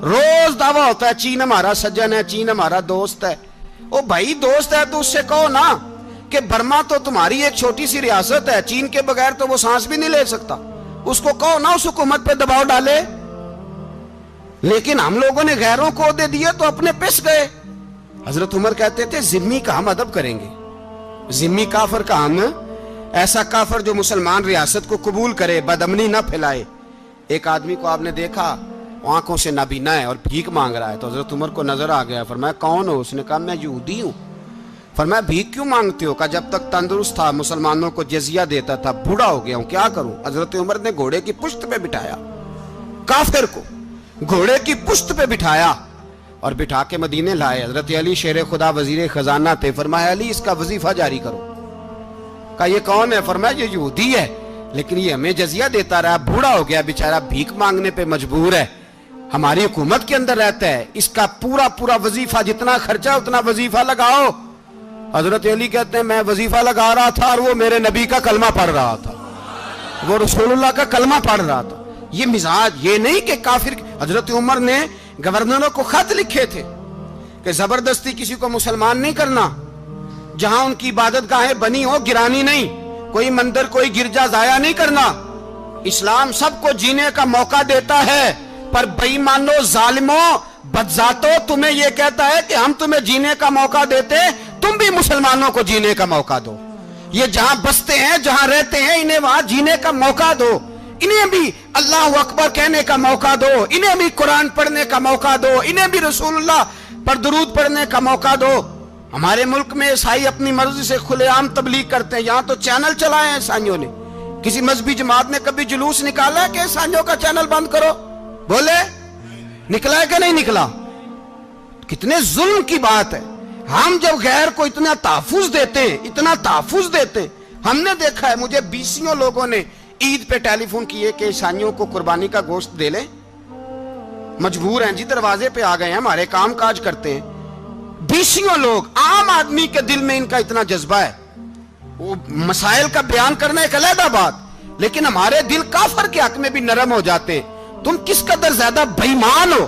روز دعویٰ ہوتا ہے چین ہمارا سجن ہے، چین ہمارا دوست ہے۔ او بھائی دوست ہے تو اس سے کہو نا کہ برما تو تمہاری ایک چھوٹی سی ریاست ہے، چین کے بغیر تو وہ سانس بھی نہیں لے سکتا، اس کو کہو نا اس حکومت پہ دباؤ ڈالے۔ لیکن ہم لوگوں نے غیروں کو عہدے دیے تو اپنے پس گئے۔ حضرت عمر کہتے تھے ذمی کا ہم ادب کریں گے، ذمی کافر کا ہم، ایسا کافر جو مسلمان ریاست کو قبول کرے، بدامنی نہ پھیلائے۔ ایک آدمی کو آپ نے دیکھا آنکھوں سے نابینا ہے اور بھیک مانگ رہا ہے، تو حضرت عمر کو نظر آ گیا، فرمایا کون ہو؟ اس نے کہا میں یہودی ہوں۔ فرمایا بھیک کیوں مانگتے ہو؟ کہا جب تک تندرست تھا مسلمانوں کو جزیہ دیتا تھا، بوڑھا ہو گیا ہوں کیا کروں؟ حضرت عمر نے گھوڑے کی پشت پہ بٹھایا، کافر کو گھوڑے کی پشت پہ بٹھایا اور بٹھا کے مدینے لائے۔ حضرت علی شیر خدا وزیر خزانہ تھے، فرمایا علی اس کا وظیفہ جاری کرو۔ کہا یہ کون ہے؟ فرمایا یہ یہودی ہے لیکن یہ ہمیں جزیہ دیتا رہا، بوڑھا ہو گیا بیچارہ، بھیک مانگنے پہ مجبور ہے، ہماری حکومت کے اندر رہتا ہے، اس کا پورا وظیفہ جتنا خرچہ اتنا وظیفہ لگاؤ۔ حضرت علی کہتے ہیں میں وظیفہ لگا رہا تھا اور وہ میرے نبی کا کلمہ پڑھ رہا تھا، وہ رسول اللہ کا کلمہ پڑھ رہا تھا۔ یہ مزاج، یہ نہیں کہ کافر۔ حضرت عمر نے گورنروں کو خط لکھے تھے کہ زبردستی کسی کو مسلمان نہیں کرنا، جہاں ان کی عبادت گاہیں بنی ہو گرانی نہیں، کوئی مندر کوئی گرجا ضائع نہیں کرنا۔ اسلام سب کو جینے کا موقع دیتا ہے، پر بے ایمانو ظالمو بدذاتو تمہیں یہ کہتا ہے کہ ہم تمہیں جینے کا موقع دیتے، تم بھی مسلمانوں کو جینے کا موقع دو۔ یہ جہاں بستے ہیں جہاں رہتے ہیں انہیں وہاں جینے کا موقع دو، انہیں بھی اللہ اکبر کہنے کا موقع دو، انہیں بھی قرآن پڑھنے کا موقع دو، انہیں بھی رسول اللہ پر درود پڑھنے کا موقع دو۔ ہمارے ملک میں عیسائی اپنی مرضی سے کھلے عام تبلیغ کرتے ہیں، یہاں تو چینل چلائے ہیں عیسائیوں نے۔ کسی مذہبی جماعت نے کبھی جلوس نکالا ہے کہ عیسائیوں کا چینل بند کرو؟ بولے نکلا ہے کہ نہیں نکلا؟ کتنے ظلم کی بات ہے۔ ہم جب غیر کو اتنا تحفظ دیتے ہیں، اتنا تحفظ دیتے ہیں، ہم نے دیکھا ہے، مجھے بیسیوں لوگوں نے عید پہ ٹیلی فون کیے کہ عیسائیوں کو قربانی کا گوشت دے لیں، مجبور ہیں جی، دروازے پہ آ گئے ہیں، ہمارے کام کاج کرتے ہیں۔ بیسیوں لوگ، عام آدمی کے دل میں ان کا اتنا جذبہ ہے، وہ مسائل کا بیان کرنا ایک علیحدہ بات، لیکن ہمارے دل کافر کے حق میں بھی نرم ہو جاتے ہیں۔ تم کس قدر زیادہ بے ایمان ہو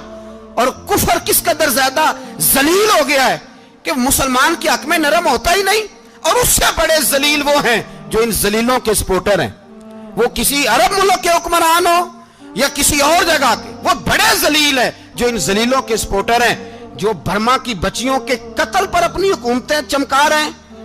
اور کفر کس قدر زیادہ ذلیل ہو گیا ہے کہ مسلمان کے حق میں نرم ہوتا ہی نہیں۔ اور اس سے بڑے ذلیل وہ ہیں جو ان ذلیلوں کے سپورٹر ہیں، وہ کسی عرب ملک کے حکمران ہو یا کسی اور جگہ کے، وہ بڑے ذلیل ہیں جو ان ذلیلوں کے سپورٹر ہیں، جو برما کی بچیوں کے قتل پر اپنی حکومتیں چمکا رہے ہیں۔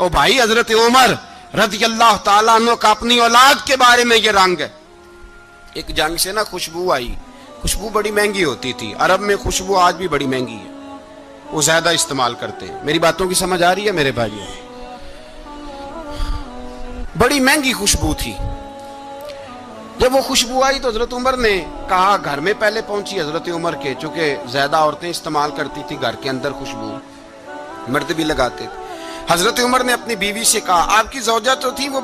او بھائی حضرت عمر رضی اللہ تعالیٰ عنہ کا اپنی اولاد کے بارے میں یہ رنگ ہے. ایک جنگ سے نا خوشبو آئی. خوشبو بڑی مہنگی ہوتی تھی. عرب میں خوشبو آج بھی بڑی مہنگی ہے, وہ زیادہ استعمال کرتے ہیں. میری باتوں کی سمجھ آ رہی ہے میرے بھائیوں؟ بڑی مہنگی خوشبو تھی. جب وہ خوشبو آئی تو حضرت عمر نے کہا, گھر میں پہلے پہنچی حضرت عمر کے, چونکہ زیادہ عورتیں استعمال کرتی تھی گھر کے اندر خوشبو, مرد بھی لگاتے تھے. حضرت عمر نے اپنی بیوی سے کہا, آپ کی زوجہ تو تھی وہ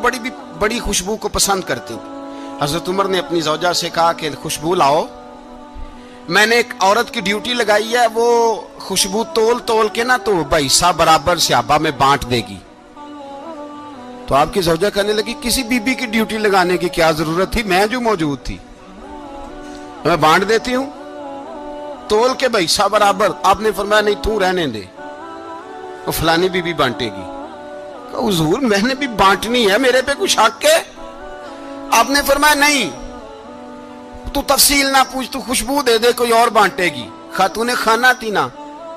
بڑی خوشبو کو پسند کرتی تھی. حضرت عمر نے اپنی زوجہ سے کہا کہ خوشبو لاؤ, میں نے ایک عورت کی ڈیوٹی لگائی ہے, وہ خوشبو تول کے نا تو بھائیسا برابر صحابہ میں بانٹ دے گی. تو آپ کی زوجہ کہنے لگی, کسی بی بی کی ڈیوٹی لگانے کی کیا ضرورت تھی, میں جو موجود تھی میں بانٹ دیتی ہوں تول کے بھائیسا برابر. آپ نے فرمایا نہیں تو رہنے دے, وہ فلانی بی بی بانٹے گی. کہا حضور میں نے بھی بانٹنی ہے, میرے پہ کچھ حق ہے؟ آپ نے فرمایا نہیں, تو تفصیل نہ پوچھ, تو خوشبو دے دے, کوئی اور بانٹے گی. خاتون خانہ تھی نا,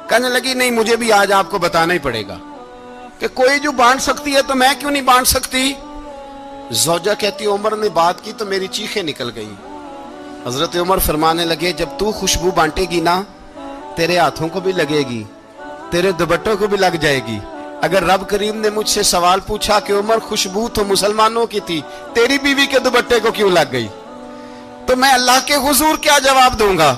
کہنے لگی نہیں مجھے بھی آج آپ کو بتانا ہی پڑے گا کہ کوئی جو بانٹ سکتی ہے تو میں کیوں نہیں بانٹ سکتی. زوجہ کہتی عمر نے بات کی تو میری چیخیں نکل گئی. حضرت عمر فرمانے لگے, جب تو خوشبو بانٹے گی نا تیرے ہاتھوں کو بھی لگے گی, تیرے دوپٹوں کو بھی لگ جائے گی. اگر رب کریم نے مجھ سے سوال پوچھا کہ عمر خوشبو تو مسلمانوں کی تھی, تیری بیوی کے دوپٹے کو کیوں لگ گئی, تو میں اللہ کے حضور کیا جواب دوں گا؟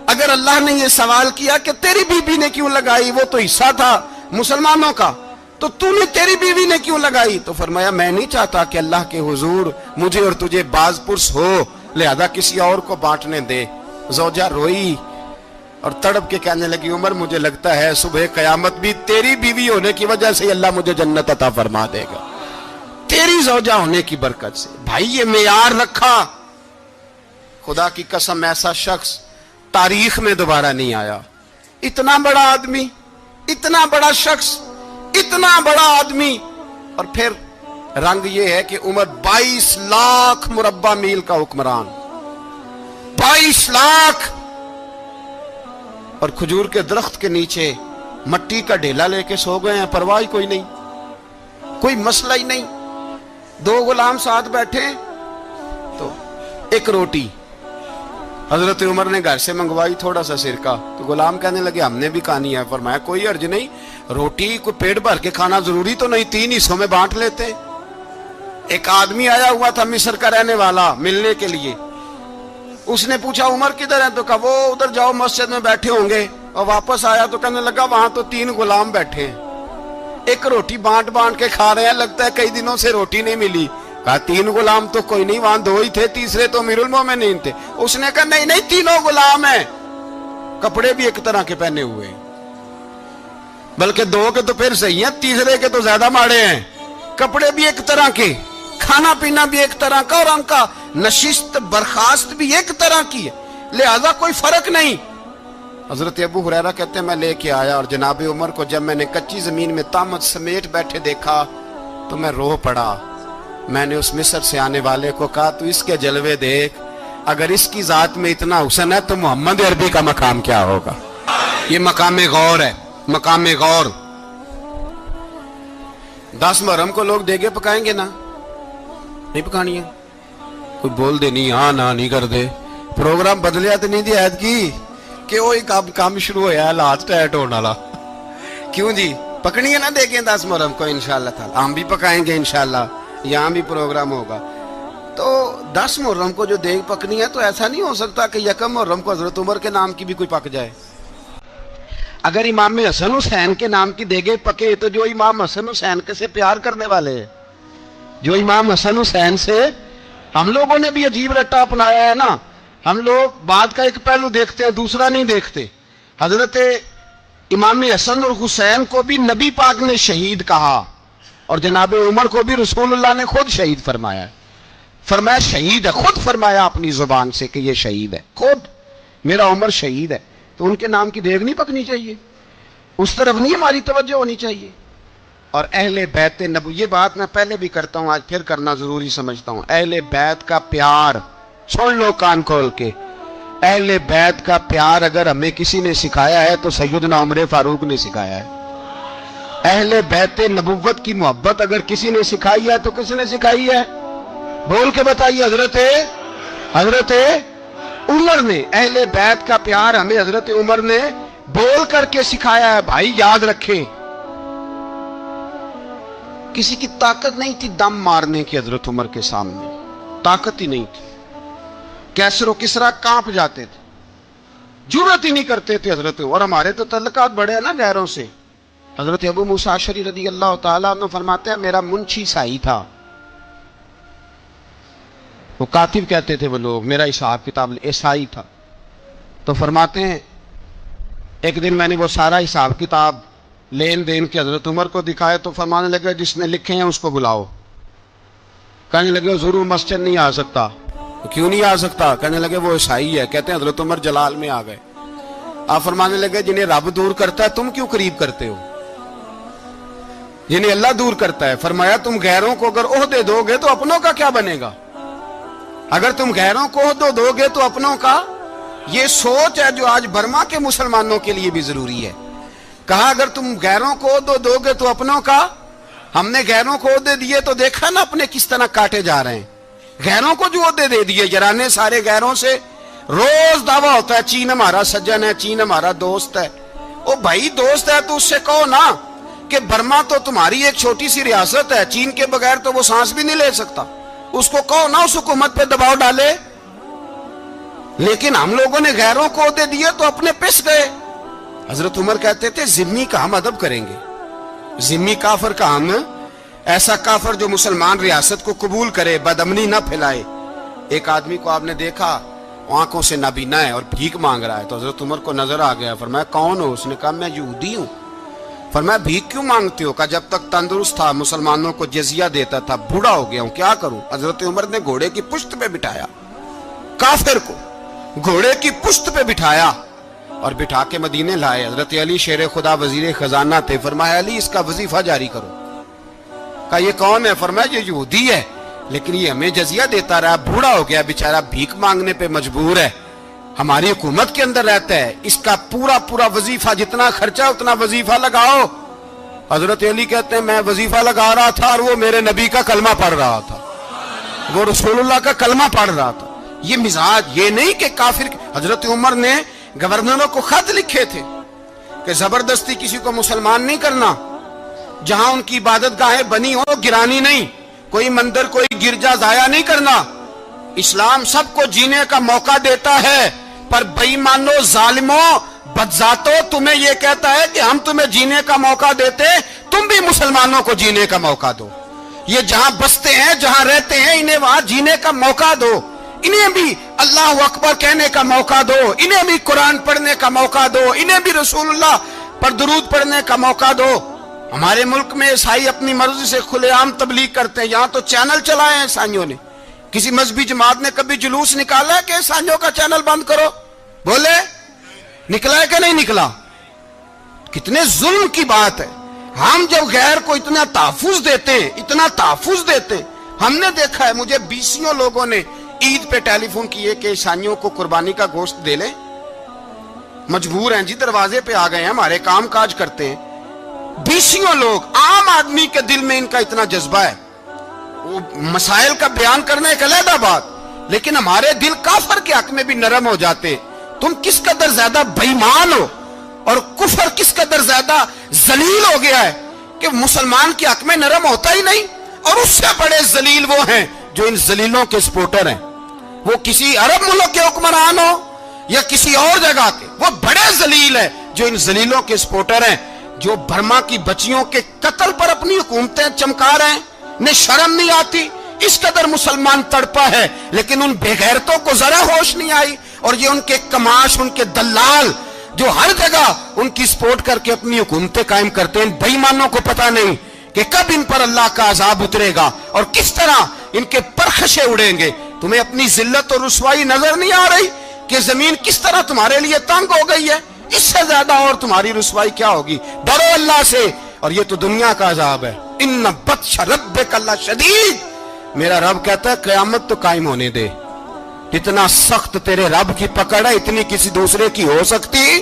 اگر اللہ نے یہ سوال کیا کہ تیری بیوی نے کیوں لگائی, وہ تو حصہ تھا مسلمانوں کا, تو نے تیری بیوی نے کیوں لگائی؟ تو فرمایا میں نہیں چاہتا کہ اللہ کے حضور مجھے اور تجھے باز پرس ہو, لہذا کسی اور کو بانٹنے دے. زوجہ روئی اور تڑپ کے کہنے لگی, عمر مجھے لگتا ہے صبح قیامت بھی تیری بیوی ہونے کی وجہ سے اللہ مجھے جنت عطا فرما دے گا, تیری زوجہ ہونے کی برکت سے. بھائی یہ معیار رکھا, خدا کی قسم ایسا شخص تاریخ میں دوبارہ نہیں آیا. اتنا بڑا آدمی, اتنا بڑا شخص, اتنا بڑا آدمی, اور پھر رنگ یہ ہے کہ عمر 22 لاکھ مربع میل کا حکمران, 22 لاکھ, اور کھجور کے درخت کے نیچے مٹی کا ڈھیلا لے کے سو گئے ہیں, پرواہ کوئی نہیں, کوئی مسئلہ ہی نہیں. 2 غلام ساتھ بیٹھے تو ایک روٹی حضرت عمر نے گھر سے منگوائی, تھوڑا سا سرکہ, تو غلام کہنے لگے ہم نے بھی کھانی ہے. فرمایا کوئی حرج نہیں, روٹی کو پیٹ بھر کے کھانا ضروری تو نہیں, 3 حصوں میں بانٹ لیتے. ایک آدمی آیا ہوا تھا مصر کا رہنے والا ملنے کے لیے, اس نے پوچھا عمر کدھر ہے, تو کہا وہ ادھر جاؤ مسجد میں بیٹھے ہوں گے. اور واپس آیا تو کہنے لگا وہاں تو 3 غلام بیٹھے ہیں, ایک روٹی بانٹ کے کھا رہے ہیں, لگتا ہے کئی دنوں سے روٹی نہیں ملی. کہا 3 غلام تو کوئی نہیں, وہاں 2 ہی تھے, تیسرے تو امیر المومنین تھے. اس نے کہا نہیں 3 غلام ہیں, کپڑے بھی ایک طرح کے پہنے ہوئے ہیں, بلکہ 2 کے تو پھر صحیح ہیں, تیسرے کے تو زیادہ ماڑے ہیں. کپڑے بھی ایک طرح کے, کھانا پینا بھی ایک طرح کا, اور ان کا نشست برخاست بھی ایک طرح کی ہے, لہذا کوئی فرق نہیں. حضرت ابو ہریرہ کہتے ہیں میں لے کے آیا, اور جناب عمر کو جب میں نے کچی زمین میں تامت سمیٹ بیٹھے دیکھا تو میں رو پڑا. میں نے اس مصر سے آنے والے کو کہا تو اس کے جلوے دیکھ, اگر اس کی ذات میں اتنا حسن ہے تو محمد عربی کا مقام کیا ہوگا. یہ مقام غور ہے, مقام غور. 10 محرم کو لوگ دیگے پکائیں گے نا, نہیں پکانی ہے, کوئی بول دے نہیں, ہاں نہ نہیں کر دے, پروگرام بدلیا تو نہیں دی عید کی کہ وہی کام شروع ہوا ہے لاسٹ ٹائٹ ہونے والا. کیوں جی, پکنی ہے نا دیکھیں 10 محرم کو انشاءاللہ تعالی, ہم بھی پکائیں گے انشاءاللہ, یہاں بھی پروگرام ہوگا. تو 10 محرم کو جو دیگ پکنی ہے تو ایسا نہیں ہو سکتا کہ 1 محرم کو حضرت عمر کے نام کی بھی کوئی پک جائے. اگر امام حسن حسین کے نام کی دیگیں پکے تو جو امام حسن حسین کے سے پیار کرنے والے ہیں, جو امام حسن حسین سے, ہم لوگوں نے بھی عجیب رٹا اپنایا ہے نا, ہم لوگ بات کا ایک پہلو دیکھتے ہیں دوسرا نہیں دیکھتے. حضرت امام حسن اور حسین کو بھی نبی پاک نے شہید کہا, اور جناب عمر کو بھی رسول اللہ نے خود شہید فرمایا. فرمایا شہید ہے, خود فرمایا اپنی زبان سے کہ یہ شہید ہے, خود میرا عمر شہید ہے. تو ان کے نام کی دیگ نہیں پکنی چاہیے, اس طرف نہیں ہماری توجہ ہونی چاہیے. اور اہل بیت نبوی, یہ بات میں پہلے بھی کرتا ہوں, آج پھر کرنا ضروری سمجھتا ہوں. اہل بیت کا پیار سن لو کان کھول کے, اہل بیت کا پیار اگر ہمیں کسی نے سکھایا ہے تو سیدنا عمر فاروق نے سکھایا ہے. اہل بیت نبوت کی محبت اگر کسی نے سکھائی ہے تو کس نے سکھائی ہے؟ بول کے بتائیے۔ حضرت عمر نے اہل بیت کا پیار ہمیں حضرت عمر نے بول کر کے سکھایا ہے۔ بھائی یاد رکھیں، کسی کی طاقت نہیں تھی دم مارنے کی حضرت عمر کے سامنے، طاقت ہی نہیں تھی۔ کیسر و کسرا کانپ جاتے تھے، جرأت ہی نہیں کرتے تھے حضرت عمر۔ اور ہمارے تو تعلقات بڑے ہیں نا غیروں سے۔ حضرت ابو موسیٰ اشعری رضی اللہ تعالیٰ عنہ فرماتے ہیں میرا منشی عیسائی تھا، وہ کاتب کہتے تھے وہ لوگ، میرا حساب کتاب عیسائی تھا۔ تو فرماتے ہیں ایک دن میں نے وہ سارا حساب کتاب لین دین کے حضرت عمر کو دکھائے تو فرمانے لگے جس نے لکھے ہیں اس کو بلاؤ۔ کہنے لگے ضرور مسجد نہیں آ سکتا۔ کیوں نہیں آ سکتا؟ کہنے لگے وہ عیسائی ہے۔ کہتے ہیں حضرت عمر جلال میں آ گئے۔ آپ فرمانے لگے جنہیں رب دور کرتا ہے تم کیوں قریب کرتے ہو؟ جنہیں اللہ دور کرتا ہے۔ فرمایا تم غیروں کو اگر عہدے دو گے تو اپنوں کا کیا بنے گا؟ اگر تم غیروں کو عہدے دو گے تو اپنوں کا۔ یہ سوچ ہے جو آج برما کے مسلمانوں کے لیے بھی ضروری ہے۔ کہا اگر تم غیروں کو عہدے دو گے تو اپنوں کا۔ ہم نے غیروں کو عہدے دیے تو دیکھا نا اپنے کس طرح کاٹے جا رہے ہیں۔ غیروں کو جو عہدے دے دیے یارانے سارے غیروں سے، روز دعویٰ ہوتا ہے چین ہمارا سجن ہے، چین ہمارا دوست ہے۔ او بھائی دوست ہے تو اس سے کہو نا کہ برما تو تمہاری ایک چھوٹی سی ریاست ہے، چین کے بغیر تو وہ سانس بھی نہیں لے سکتا۔ اس کو کہو نا اس حکومت پہ دباؤ ڈالے۔ لیکن ہم لوگوں نے غیروں کو عہدے دیے تو اپنے پس گئے۔ حضرت عمر کہتے تھے ذمہ کا ہم ادب کریں گے، ذمہ کافر کا ہم، ایسا کافر جو مسلمان ریاست کو قبول کرے، بدامنی نہ پھیلائے۔ ایک آدمی کو آپ نے دیکھا آنکھوں سے نابینا ہے اور بھیک مانگ رہا ہے، تو حضرت عمر کو نظر آ گیا۔ فرمایا کون ہو؟ اس نے کہا میں یہودی ہوں۔ فرمایا بھیک کیوں مانگتے ہو؟ کہا جب تک تندرست تھا مسلمانوں کو جزیہ دیتا تھا، بوڑھا ہو گیا ہوں کیا کروں؟ حضرت عمر نے گھوڑے کی پشت پہ بٹھایا، کافر کو گھوڑے کی پشت پہ بٹھایا اور بٹھا کے مدینے لائے۔ حضرت علی شیر خدا وزیر خزانہ تھے۔ فرمایا علی اس کا وظیفہ جاری کرو۔ کہا یہ کون ہے؟ فرمایا یہ یہودی ہے لیکن یہ ہمیں جزیہ دیتا رہا، بوڑھا ہو گیا بیچارہ، بھیک مانگنے پہ مجبور ہے، ہماری حکومت کے اندر رہتا ہے، اس کا پورا وظیفہ جتنا خرچہ اتنا وظیفہ لگاؤ۔ حضرت علی کہتے ہیں میں وظیفہ لگا رہا تھا اور وہ میرے نبی کا کلمہ پڑھ رہا تھا، وہ رسول اللہ کا کلمہ پڑھ رہا تھا۔ یہ مزاج، یہ نہیں کہ کافر۔ حضرت عمر نے گورنروں کو خط لکھے تھے کہ زبردستی کسی کو مسلمان نہیں کرنا، جہاں ان کی عبادت گاہیں بنی ہو گرانی نہیں، کوئی مندر کوئی گرجا ضائع نہیں کرنا۔ اسلام سب کو جینے کا موقع دیتا ہے، پر بے ایمانوں ظالموں بدذاتوں تمہیں یہ کہتا ہے کہ ہم تمہیں جینے کا موقع دیتے، تم بھی مسلمانوں کو جینے کا موقع دو۔ یہ جہاں بستے ہیں جہاں رہتے ہیں انہیں وہاں جینے کا موقع دو، انہیں بھی اللہ اکبر کہنے کا موقع دو، انہیں بھی قرآن پڑھنے کا موقع دو، انہیں بھی رسول اللہ پر درود پڑھنے کا موقع دو۔ ہمارے ملک میں عیسائی اپنی مرضی سے کھلے عام تبلیغ کرتے ہیں، یہاں تو چینل چلائے ہیں عیسائیوں نے۔ کسی مذہبی جماعت نے کبھی جلوس نکالا ہے کہ عیسائیوں کا چینل بند کرو؟ بولے نکلا ہے کہ نہیں نکلا؟ کتنے ظلم کی بات ہے۔ ہم جب غیر کو اتنا تحفظ دیتے ہیں، اتنا تحفظ دیتے ہیں، ہم نے دیکھا ہے مجھے بیسیوں لوگوں نے عید پہ ٹیلی فون کیے کہ عیسائیوں کو قربانی کا گوشت دے لیں، مجبور ہیں جی، دروازے پہ آ گئے ہیں، ہمارے کام کاج کرتے ہیں۔ بیسیوں لوگ، عام آدمی کے دل میں ان کا اتنا جذبہ ہے، وہ مسائل کا بیان کرنا ایک علیحدہ بات، لیکن ہمارے دل کافر کے حق میں بھی نرم ہو جاتے ہیں۔ تم کس قدر زیادہ بے ایمان ہو اور کفر کس قدر زیادہ ذلیل ہو گیا ہے کہ مسلمان کے حق میں نرم ہوتا ہی نہیں۔ اور اس سے بڑے ذلیل وہ ہیں جو ان ذلیلوں کے سپورٹر ہیں، وہ کسی عرب ملک کے حکمران ہو یا کسی اور جگہ کے، وہ بڑے ذلیل ہیں جو ان ذلیلوں کے سپورٹر ہیں، جو برما کی بچیوں کے قتل پر اپنی حکومتیں چمکا رہے ہیں۔ انہیں شرم نہیں آتی، اس قدر مسلمان تڑپا ہے لیکن ان بے غیرتوں کو ذرا ہوش نہیں آئی۔ اور یہ ان کے کماش، ان کے دلال جو ہر جگہ ان کی سپورٹ کر کے اپنی حکومتیں قائم کرتے ہیں، بے ایمانوں کو پتہ نہیں کہ کب ان پر اللہ کا عذاب اترے گا اور کس طرح ان کے پرخشے اڑیں گے۔ تمہیں اپنی ذلت اور رسوائی نظر نہیں آ رہی کہ زمین کس طرح تمہارے لیے تنگ ہو گئی ہے؟ اس سے زیادہ اور تمہاری رسوائی کیا ہوگی؟ ڈرو اللہ سے، اور یہ تو دنیا کا عذاب ہے۔ ان بطش ربک لشدید، میرا رب کہتا ہے قیامت تو قائم ہونے دے، اتنا سخت تیرے رب کی پکڑ ہے اتنی کسی دوسرے کی ہو سکتی؟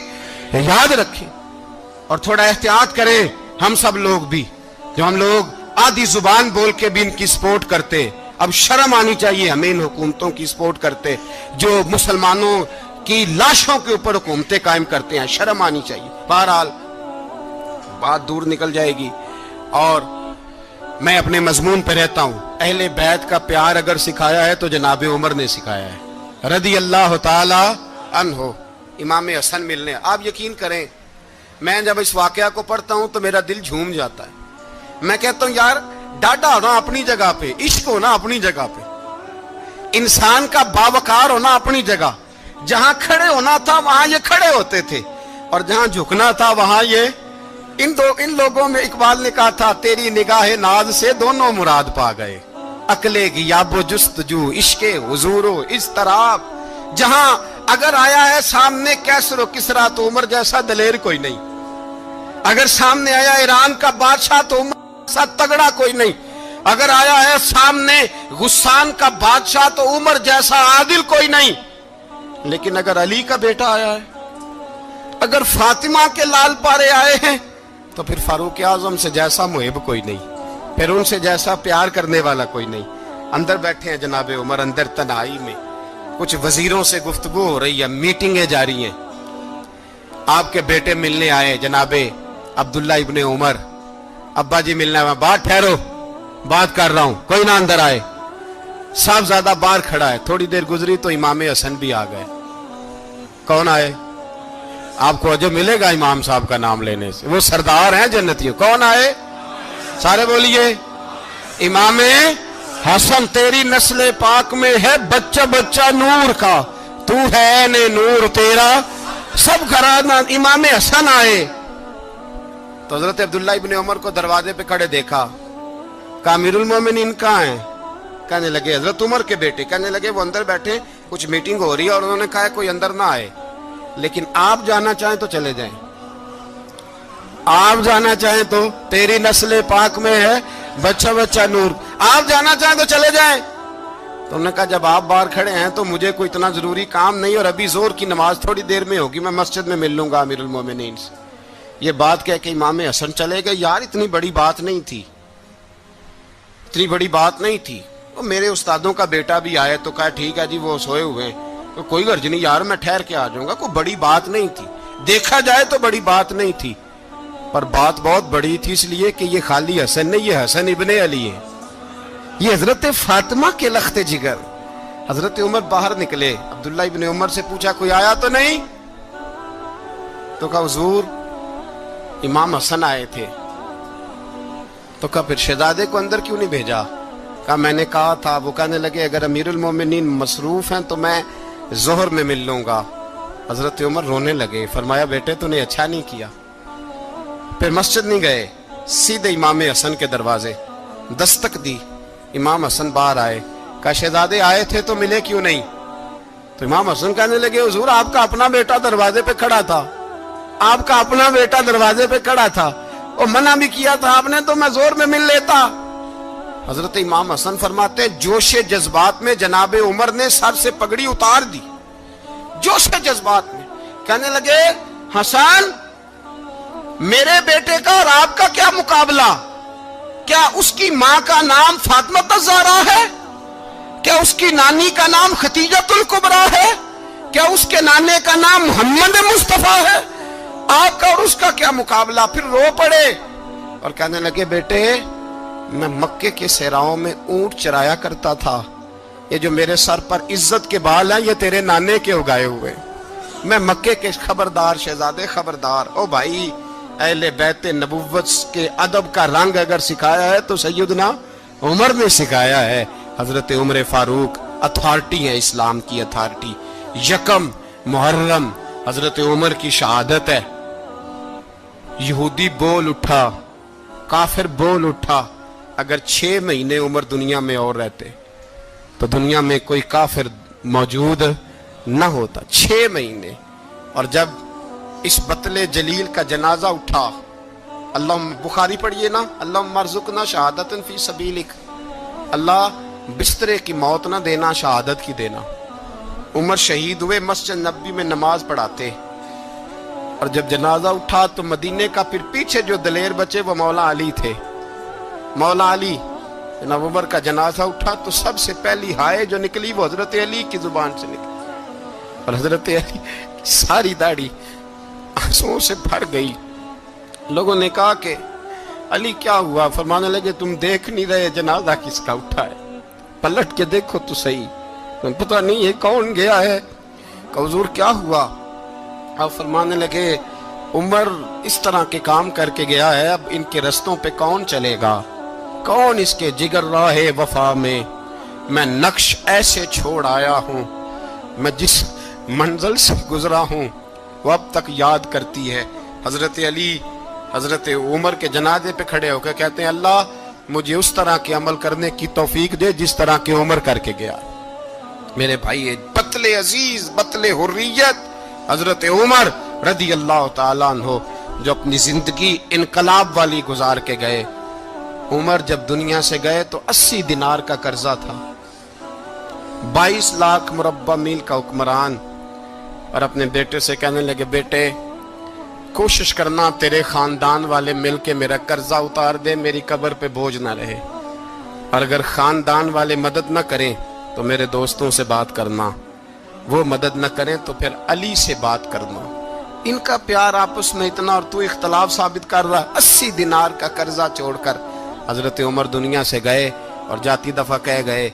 یاد رکھیں اور تھوڑا احتیاط کریں۔ ہم سب لوگ بھی جو ہم لوگ آدھی زبان بول کے بھی ان کی سپورٹ کرتے، اب شرم آنی چاہیے ہمیں ان حکومتوں کی سپورٹ کرتے جو مسلمانوں کی لاشوں کے اوپر حکومتیں قائم کرتے ہیں، شرم آنی چاہیے۔ بہرحال بات دور نکل جائے گی اور میں اپنے مضمون پہ رہتا ہوں۔ اہل بیت کا پیار اگر سکھایا ہے تو جناب عمر نے سکھایا ہے رضی اللہ تعالی عنہ، امام حسن ملنے۔ آپ یقین کریں میں جب اس واقعہ کو پڑھتا ہوں تو میرا دل جھوم جاتا ہے۔ میں کہتا ہوں یار ڈاڈا ہونا اپنی جگہ پہ، عشق ہونا اپنی جگہ پہ، انسان کا باوقار ہونا اپنی جگہ، جہاں کھڑے ہونا تھا وہاں یہ کھڑے ہوتے تھے اور جہاں جھکنا تھا وہاں یہ ان لوگوں میں اقبال نے کہا تھا تیری نگاہ ناز سے دونوں مراد پا گئے، عقل غیاب و جستجو، عشق حضور و اضطراب۔ جہاں اگر آیا ہے سامنے کیسر و کسرا تو عمر جیسا دلیر کوئی نہیں، اگر سامنے آیا ایران کا بادشاہ تو عمر جیسا تگڑا کوئی نہیں، اگر آیا ہے سامنے غسان کا بادشاہ تو عمر جیسا عادل کوئی نہیں، لیکن اگر علی کا بیٹا آیا ہے، اگر فاطمہ کے لال پارے آئے ہیں تو پھر فاروق اعظم سے جیسا محب کوئی نہیں، پھر ان سے جیسا پیار کرنے والا کوئی نہیں۔ اندر بیٹھے ہیں جناب عمر، اندر تنہائی میں کچھ وزیروں سے گفتگو ہو رہی ہے، میٹنگیں جاری ہیں۔ آپ کے بیٹے ملنے آئے جناب عبداللہ ابن عمر، ابا جی ملنا ہے، بات ٹھہرو بات کر رہا ہوں، کوئی نہ اندر آئے۔ صاحبزادہ باہر کھڑا ہے، تھوڑی دیر گزری تو امام حسن بھی آ گئے۔ کون آئے؟ آپ کو جو ملے گا امام صاحب کا نام لینے سے، وہ سردار ہیں جنتیوں۔ کون آئے؟ سارے بولیے امام حسن، تیری نسل پاک میں ہے بچہ بچہ نور کا، تو ہے نے نور تیرا سب گھرانہ۔ امام حسن آئے تو حضرت عبداللہ ابن عمر کو دروازے پہ کھڑے دیکھا، کہا امیر المومنین کہاں ہیں؟ کہنے لگے حضرت عمر کے بیٹے۔ کہنے لگے وہ اندر بیٹھے، کچھ میٹنگ ہو رہی ہے اور انہوں نے کہا کوئی اندر نہ آئے، لیکن آپ جانا چاہیں تو چلے جائیں، آپ جانا چاہیں تو، تیری نسل پاک میں ہے بچہ بچہ نور، آپ جانا چاہیں تو چلے جائیں۔ تو انہوں نے کہا جب آپ باہر کھڑے ہیں تو مجھے کوئی اتنا ضروری کام نہیں، اور ابھی زور کی نماز تھوڑی دیر میں ہوگی، میں مسجد میں مل لوں گا امیر المومنین سے۔ یہ بات کہہ کے امام حسن چلے گئے۔ یار اتنی بڑی بات نہیں تھی، اتنی بڑی بات نہیں تھی۔ وہ میرے استادوں کا بیٹا بھی آئے تو کہا ٹھیک ہے جی وہ سوئے ہوئے ہیں، کوئی غرض نہیں یار میں ٹھہر کے آ جاؤں گا، کوئی بڑی بات نہیں تھی، دیکھا جائے تو بڑی بات نہیں تھی، پر بات بہت بڑی تھی اس لیے کہ یہ خالی حسن نہیں، یہ حسن ابن علی ہے، یہ حضرت فاطمہ کے لخت جگر۔ حضرت عمر باہر نکلے، عبداللہ ابن عمر سے پوچھا کوئی آیا تو نہیں؟ تو کہا حضور امام حسن آئے تھے۔ تو کہا پھر شہزادے کو اندر کیوں نہیں بھیجا؟ کہا میں نے کہا تھا۔ وہ کہنے لگے اگر امیر المومنین مصروف ہیں تو میں ظہر میں مل لوں گا۔ حضرت عمر رونے لگے، فرمایا بیٹے تو نے اچھا نہیں کیا۔ پھر مسجد نہیں گئے، سیدھے امام حسن کے دروازے دستک دی، امام حسن باہر آئے، کہا شہزادے آئے تھے تو ملے کیوں نہیں؟ تو امام حسن کہنے لگے حضور آپ کا اپنا بیٹا دروازے پہ کھڑا تھا، آپ کا اپنا بیٹا دروازے پہ کھڑا تھا، اور منع بھی کیا تھا آپ نے تو میں زور میں مل لیتا۔ حضرت امام حسن فرماتے جوش جذبات میں جناب عمر نے سر سے پگڑی اتار دی، جوش جذبات میں کہنے لگے حسن میرے بیٹے کا اور آپ کا کیا مقابلہ؟ کیا اس کی ماں کا نام فاطمہ الزہرا ہے؟ کیا اس کی نانی کا نام خدیجۃ الکبریٰ ہے؟ کیا اس کے نانے کا نام محمد مصطفیٰ ہے؟ آپ کا اور اس کا کیا مقابلہ؟ پھر رو پڑے اور کہنے لگے بیٹے میں مکے کے صحراؤں میں اونٹ چرایا کرتا تھا، یہ جو میرے سر پر عزت کے بال ہیں یہ تیرے نانے کے اگائے ہوئے، میں مکے کے خبردار شہزادے خبردار۔ او بھائی اہل بیت نبوت کے ادب کا رنگ اگر سکھایا ہے تو سیدنا عمر نے سکھایا ہے۔ حضرت عمر فاروق اتھارٹی ہے، اسلام کی اتھارٹی۔ یکم محرم حضرت عمر کی شہادت ہے۔ یہودی بول اٹھا، کافر بول اٹھا، اگر 6 مہینے عمر دنیا میں اور رہتے تو دنیا میں کوئی کافر موجود نہ ہوتا۔ 6 مہینے۔ اور جب اس بطل جلیل کا جنازہ اٹھا، اللہ بخاری پڑھیے نا، اللہ مرزقنا شہادت فی سبیلک، اللہ بسترے کی موت نہ دینا، شہادت کی دینا۔ عمر شہید ہوئے، مسجد نبی میں نماز پڑھاتے، اور جب جنازہ اٹھا تو مدینے کا پھر پیچھے جو دلیر بچے وہ مولا علی تھے. مولا علی جناب عمر کا جنازہ اٹھا تو سب سے پہلی ہائے جو نکلی وہ حضرت علی کی زبان سے نکلی, اور حضرت علی ساری داڑھی آنسوؤں سے بھر گئی. لوگوں نے کہا کہ علی کیا ہوا؟ فرمانے لگے تم دیکھ نہیں رہے جنازہ کس کا اٹھا ہے؟ پلٹ کے دیکھو تو صحیح, تمہیں پتہ نہیں ہے کون گیا ہے؟ کہ حضور کیا ہوا؟ آپ فرمانے لگے عمر اس طرح کے کام کر کے گیا ہے, اب ان کے رستوں پہ کون چلے گا؟ کون اس کے جگر راہ وفا میں؟ میں نقش ایسے چھوڑ آیا ہوں, میں جس منزل سے گزرا ہوں وہ اب تک یاد کرتی ہے. حضرت علی حضرت عمر کے جنازے پہ کھڑے ہو کے کہتے ہیں اللہ مجھے اس طرح کے عمل کرنے کی توفیق دے جس طرح کے عمر کر کے گیا. میرے بھائی بطل عزیز بطل حریت حضرت عمر رضی اللہ تعالیٰ عنہ جو اپنی زندگی انقلاب والی گزار کے گئے. عمر جب دنیا سے گئے تو 80 دینار کا قرضہ تھا, 22 لاکھ مربع میل کا حکمران, اور اپنے بیٹے سے کہنے لگے بیٹے کوشش کرنا تیرے خاندان والے مل کے میرا قرضہ اتار دے, میری قبر پہ بوجھ نہ رہے, اور اگر خاندان والے مدد نہ کریں تو میرے دوستوں سے بات کرنا, وہ مدد نہ کریں تو پھر علی سے بات کرنا. ان کا پیار آپس میں اتنا اور تو اختلاف ثابت کر رہا. 80 دینار کا قرضہ چھوڑ کر حضرت عمر دنیا سے گئے اور جاتی دفعہ کہہ گئے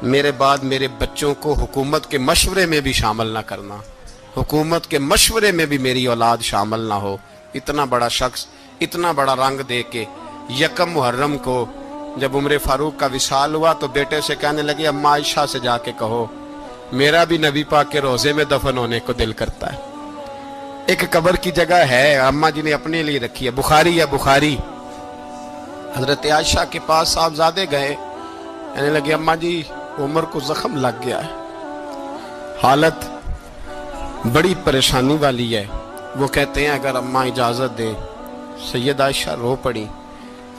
میرے بعد میرے بچوں کو حکومت کے مشورے میں بھی شامل نہ کرنا, حکومت کے مشورے میں بھی میری اولاد شامل نہ ہو. اتنا بڑا شخص اتنا بڑا رنگ دے کے یکم محرم کو جب عمر فاروق کا وصال ہوا تو بیٹے سے کہنے لگے اماں عائشہ سے جا کے کہو میرا بھی نبی پاک کے روزے میں دفن ہونے کو دل کرتا ہے. ایک قبر کی جگہ ہے اماں جی نے اپنے لیے رکھی ہے, بخاری یا بخاری. حضرت عائشہ کے پاس صاحبزادے گئے, کہنے لگے اماں جی عمر کو زخم لگ گیا ہے, حالت بڑی پریشانی والی ہے. وہ کہتے ہیں اگر اماں اجازت دیں. سید عائشہ رو پڑی,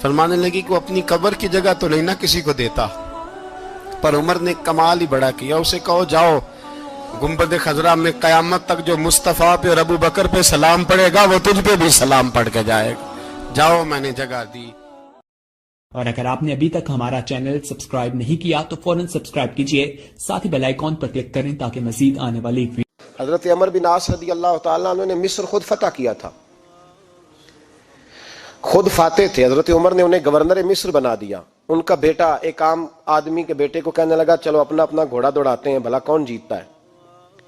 فرمانے لگی کہ وہ اپنی قبر کی جگہ تو نہیں نہ کسی کو دیتا, پر عمر نے کمال ہی بڑا کیا. اسے کہو جاؤ گنبد خضرا میں قیامت تک جو مصطفیٰ پہ اور ابو بکر پہ سلام پڑے گا وہ تجھ پہ بھی سلام پڑھ کے جائے گا, جاؤ میں نے جگہ دی. اور اگر آپ نے ابھی تک ہمارا چینل سبسکرائب نہیں کیا تو فوراً سبسکرائب کیجئے, ساتھ ہی بیل آئیکن پر کلک کریں تاکہ مزید آنے والی حضرت عمر بن عاص رضی اللہ تعالیٰ عنہ نے مصر خود فتح کیا تھا, خود فاتح تھے. حضرت عمر نے انہیں گورنر مصر بنا دیا. ان کا بیٹا ایک عام آدمی کے بیٹے کو کہنے لگا چلو اپنا اپنا گھوڑا دوڑاتے ہیں بھلا کون جیتتا ہے.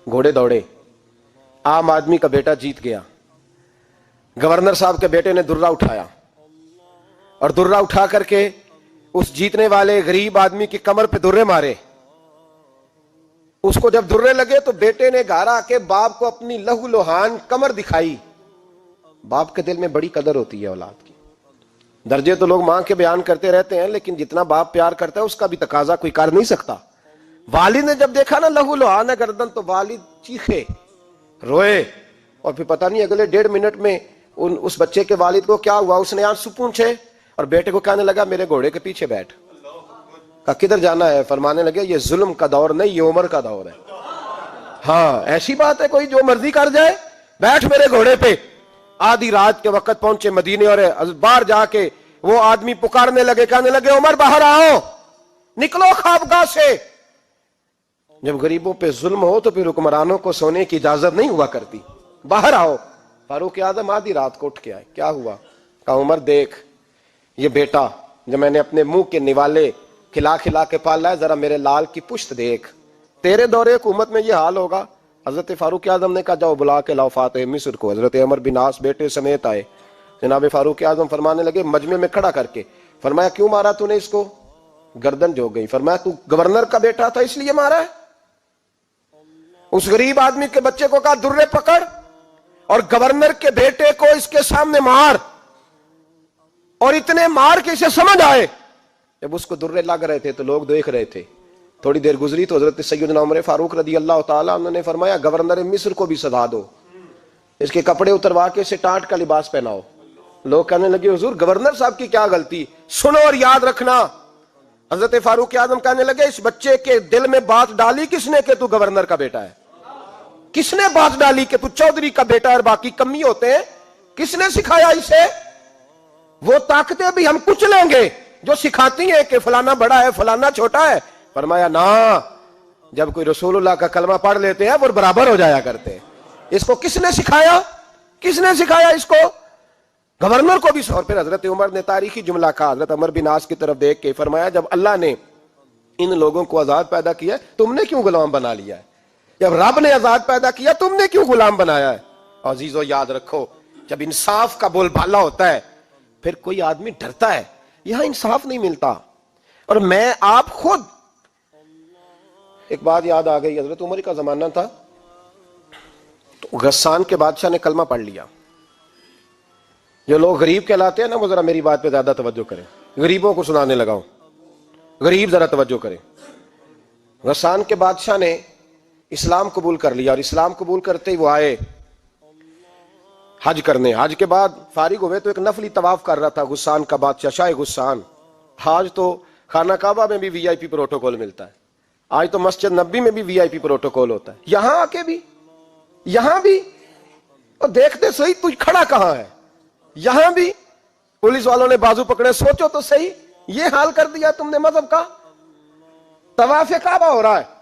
گھوڑے دوڑے, عام آدمی کا بیٹا جیت گیا. گورنر صاحب کے بیٹے نے درہ اٹھایا اور درہ اٹھا کر کے اس جیتنے والے غریب آدمی کی کمر پہ درے مارے. اس کو جب درے لگے تو بیٹے نے گھر آ کے باپ کو اپنی لہو لوہان کمر دکھائی. باپ کے دل میں بڑی قدر ہوتی ہے اولاد کی. درجے تو لوگ ماں کے بیان کرتے رہتے ہیں لیکن جتنا باپ پیار کرتا ہے اس کا بھی تقاضا کوئی کر نہیں سکتا. والد نے جب دیکھا نا لہو لوہان ہے گردن تو والد چیخے روئے, اور پھر پتہ نہیں اگلے 1.5 منٹ میں اس بچے کے والد کو کیا ہوا, اس نے آنسو پونچھے اور بیٹے کو کہنے لگا میرے گھوڑے کے پیچھے بیٹھ. کہا کدھر جانا ہے؟ فرمانے لگے یہ ظلم کا دور نہیں یہ عمر کا دور ہے. ہاں ایسی بات ہے کوئی جو مرضی کر جائے, بیٹھ میرے گھوڑے پہ. آدھی رات کے وقت پہنچے مدینے اور باہر جا کے وہ آدمی پکارنے لگے, کہنے لگے عمر باہر آؤ, نکلو خوابگاہ سے. جب غریبوں پہ ظلم ہو تو پھر حکمرانوں کو سونے کی اجازت نہیں ہوا کرتی. باہر آؤ. فاروق اعظم آدھی رات کو اٹھ کے آئے, کیا ہوا؟ کہا عمر دیکھ یہ بیٹا جو میں نے اپنے منہ کے نوالے کھلا کھلا کے پالا ہے, ذرا میرے لال کی پشت دیکھ, تیرے دور حکومت میں یہ حال ہوگا. حضرت فاروق اعظم نے کہا جاؤ بلا کے لاؤ فاتح مصر کو. حضرت عمر بن عاص بیٹے سمیت آئے. جناب فاروق اعظم فرمانے لگے مجمع میں کھڑا کر کے, فرمایا کیوں مارا تو نے اس کو؟ گردن جو گئی. فرمایا تو گورنر کا بیٹا تھا اس لیے مارا ہے؟ اس غریب آدمی کے بچے کو کہا درے پکڑ اور گورنر کے بیٹے کو اس کے سامنے مار, اور اتنے مار کے اسے سمجھ آئے. جب اس کو درے لگ رہے تھے تو لوگ دیکھ رہے تھے. تھوڑی دیر گزری تو حضرت سیدنا عمر فاروق رضی اللہ تعالیٰ عنہ نے فرمایا گورنر مصر کو بھی سزا دو, اس کے کپڑے اتروا کے اسے ٹاٹ کا لباس پہناؤ. لوگ کہنے لگے حضور گورنر صاحب کی کیا غلطی؟ سنو اور یاد رکھنا. حضرت فاروق اعظم کہنے لگے اس بچے کے دل میں بات ڈالی کس نے کہ تو گورنر کا بیٹا ہے؟ کس نے بات ڈالی کہ تو چودھری کا بیٹا اور باقی کمی ہوتے ہیں؟ کس نے سکھایا اسے؟ وہ طاقتیں بھی ہم کچھ لیں گے جو سکھاتی ہیں کہ فلانا بڑا ہے فلانا چھوٹا ہے. فرمایا نا، جب کوئی رسول اللہ کا کلمہ پڑھ لیتے ہیں وہ برابر ہو جایا کرتے ہیں. اس کو کس نے سکھایا؟ کس نے سکھایا اس کو؟ گورنر کو بھی. اور پھر حضرت عمر نے تاریخی جملہ کہا حضرت عمر بن عاص کی طرف دیکھ کے، فرمایا جب اللہ نے ان لوگوں کو آزاد پیدا کیا ہے تم نے کیوں غلام بنا لیا ہے؟ جب رب نے آزاد پیدا کیا تم نے کیوں غلام بنایا ہے؟ عزیزو یاد رکھو، جب انصاف کا بول بالا ہوتا ہے پھر کوئی آدمی ڈرتا ہے. یہاں انصاف نہیں ملتا. اور میں آپ خود ایک بات یاد آ گئی، حضرت عمر کا زمانہ تھا تو غسان کے بادشاہ نے کلمہ پڑھ لیا. جو لوگ غریب کہلاتے ہیں نا وہ ذرا میری بات پہ زیادہ توجہ کریں، غریبوں کو سنانے لگا ہوں، غریب ذرا توجہ کریں. غسان کے بادشاہ نے اسلام قبول کر لیا اور اسلام قبول کرتے ہی وہ آئے حج کرنے. حج کے بعد فارغ ہوئے تو ایک نفلی طواف کر رہا تھا غسان کا بادشاہ شاہ غسان. آج تو خانہ کعبہ میں بھی وی آئی پی پروٹوکول ملتا ہے، آج تو مسجد نبی میں بھی وی آئی پی پروٹوکول ہوتا ہے. یہاں آ کے بھی، یہاں بھی اور دیکھتے صحیح تو کھڑا کہاں ہے. یہاں بھی پولیس والوں نے بازو پکڑے. سوچو تو صحیح، یہ حال کر دیا تم نے مذہب کا. طواف کعبہ ہو رہا ہے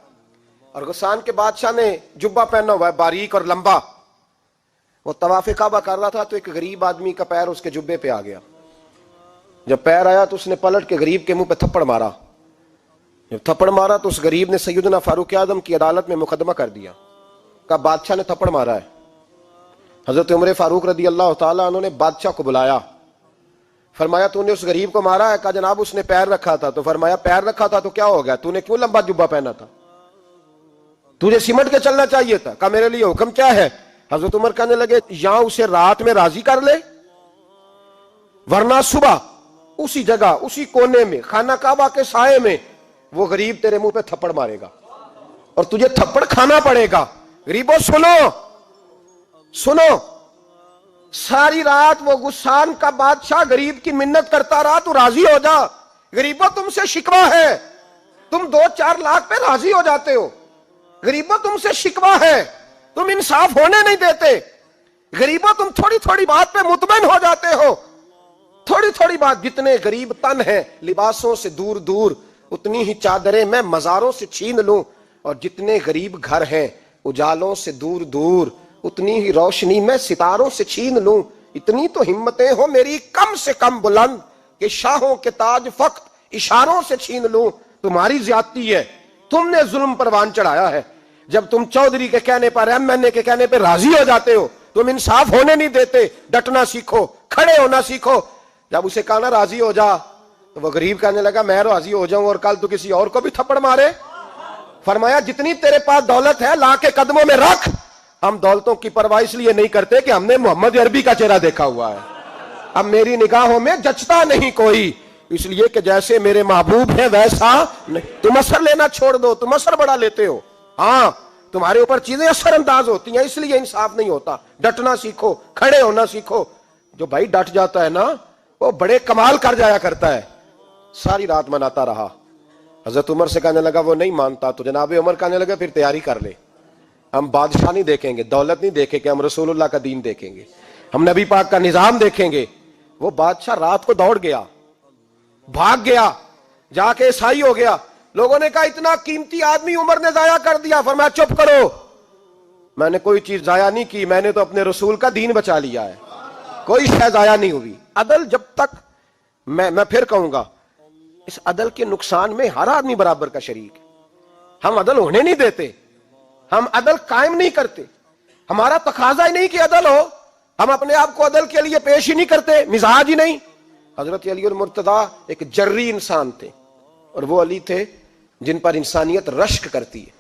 اور غسان کے بادشاہ نے جبہ پہنا ہوا ہے باریک اور لمبا. وہ طواف کعبہ کر رہا تھا تو ایک غریب آدمی کا پیر اس کے جبے پہ آ گیا. جب پیر آیا تو اس نے پلٹ کے غریب کے منہ پہ تھپڑ مارا. جب تھپڑ مارا تو اس غریب نے سیدنا فاروق اعظم کی عدالت میں مقدمہ کر دیا. کہا بادشاہ نے تھپڑ مارا ہے. حضرت عمر فاروق رضی اللہ تعالیٰ عنہ نے بادشاہ کو بلایا. فرمایا تو نے اس غریب کو مارا ہے؟ کہا جناب اس نے پیر رکھا تھا. تو فرمایا پیر رکھا تھا تو کیا ہو گیا؟ تو نے کیوں لمبا جبہ پہنا تھا؟ تجھے سمٹ کے چلنا چاہیے تھا. کہا میرے لیے حکم کیا ہے؟ حضرت عمر کہنے لگے یہاں اسے رات میں راضی کر لے، ورنہ صبح اسی جگہ اسی کونے میں خانہ کعبہ کے سائے میں وہ غریب تیرے منہ پہ تھپڑ مارے گا اور تجھے تھپڑ کھانا پڑے گا. غریبوں سنو سنو، ساری رات وہ غسان کا بادشاہ غریب کی منت کرتا رہا تو راضی ہو جا. غریبوں تم سے شکوہ ہے، تم 2-4 لاکھ پہ راضی ہو جاتے ہو. غریبوں تم سے شکوہ ہے، تم انصاف ہونے نہیں دیتے. غریبوں تم تھوڑی تھوڑی بات پہ مطمئن ہو جاتے ہو. تھوڑی تھوڑی بات، جتنے غریب تن ہیں لباسوں سے دور دور اتنی ہی چادریں میں مزاروں سے چھین لوں، اور جتنے غریب گھر ہیں اجالوں سے دور دور اتنی ہی روشنی میں ستاروں سے چھین لوں. اتنی تو ہمتیں ہو میری کم سے کم بلند کہ شاہوں کے تاج فقط اشاروں سے چھین لوں. تمہاری زیادتی ہے، تم نے ظلم پروان چڑھایا ہے. جب تم چودھری کے کہنے پر ایم این اے کے کہنے پہ راضی ہو جاتے ہو، تم انصاف ہونے نہیں دیتے. ڈٹنا سیکھو، کھڑے ہونا سیکھو. جب اسے کہا نا راضی ہو جا تو وہ غریب کہنے لگا میں راضی ہو جاؤں اور کل تو کسی اور کو بھی تھپڑ مارے. فرمایا جتنی تیرے پاس دولت ہے لا کے قدموں میں رکھ. ہم دولتوں کی پرواہ اس لیے نہیں کرتے کہ ہم نے محمد عربی کا چہرہ دیکھا ہوا ہے. اب میری نگاہوں میں جچتا نہیں کوئی، اس لیے کہ جیسے میرے محبوب ہیں ویسا نہیں. تم اثر لینا چھوڑ دو، تم اثر بڑا لیتے ہو. ہاں تمہارے اوپر چیزیں اثر انداز ہوتی ہیں، اس لیے انصاف نہیں ہوتا. ڈٹنا سیکھو، کھڑے ہونا سیکھو. جو بھائی ڈٹ جاتا ہے نا وہ بڑے کمال کر جایا کرتا ہے. ساری رات مناتا رہا. حضرت عمر سے کہنے لگا وہ نہیں مانتا. تو جناب عمر کہنے لگا پھر تیاری کر لے، ہم بادشاہ نہیں دیکھیں گے، دولت نہیں دیکھیں گے، ہم رسول اللہ کا دین دیکھیں گے، ہم نبی پاک کا نظام دیکھیں گے. وہ بادشاہ رات کو دوڑ گیا، بھاگ گیا، جا کے عیسائی ہو گیا. لوگوں نے کہا اتنا قیمتی آدمی عمر نے ضائع کر دیا. فرمایا چپ کرو، میں نے کوئی چیز ضائع نہیں کی، میں نے تو اپنے رسول کا دین بچا لیا ہے. کوئی شے ضائع نہیں ہوئی. عدل جب تک میں پھر کہوں گا اس عدل کے نقصان میں ہر آدمی برابر کا شریک ہے. ہم عدل ہونے نہیں دیتے، ہم عدل قائم نہیں کرتے. ہمارا تقاضا ہی نہیں کہ عدل ہو، ہم اپنے آپ کو عدل کے لیے پیش ہی نہیں کرتے، مزاج ہی نہیں. حضرت علی المرتضیٰ ایک جری انسان تھے اور وہ علی تھے جن پر انسانیت رشک کرتی ہے.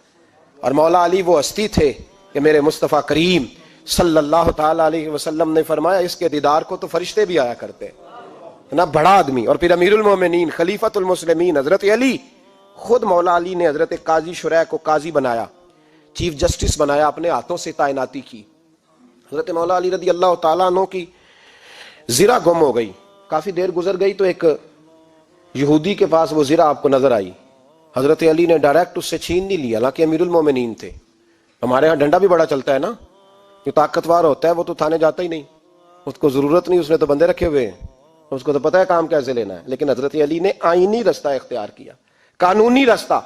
اور مولا علی وہ ہستی تھے کہ میرے مصطفیٰ کریم صلی اللہ تعالی علیہ وسلم نے فرمایا اس کے دیدار کو تو فرشتے بھی آیا کرتے. اتنا بڑا آدمی. اور پھر امیر المومنین خلیفۃ المسلمین حضرت علی، خود مولا علی نے حضرت قاضی شریح کو قاضی بنایا، چیف جسٹس بنایا، اپنے ہاتھوں سے تعیناتی کی. حضرت مولا علی رضی اللہ تعالیٰ عنہ کی زرہ گم ہو گئی. کافی دیر گزر گئی تو ایک یہودی کے پاس وہ زرہ آپ کو نظر آئی. حضرت علی نے ڈائریکٹ اس سے چھین نہیں لیا، حالانکہ امیر المومنین تھے. ہمارے ہاں ڈنڈا بھی بڑا چلتا ہے نا، جو طاقتور ہوتا ہے وہ تو تھانے جاتا ہی نہیں، اس کو ضرورت نہیں، اس نے تو بندے رکھے ہوئے ہیں، اس کو تو پتہ ہے کام کیسے لینا ہے. لیکن حضرت علی نے آئینی رستہ اختیار کیا، قانونی رستہ.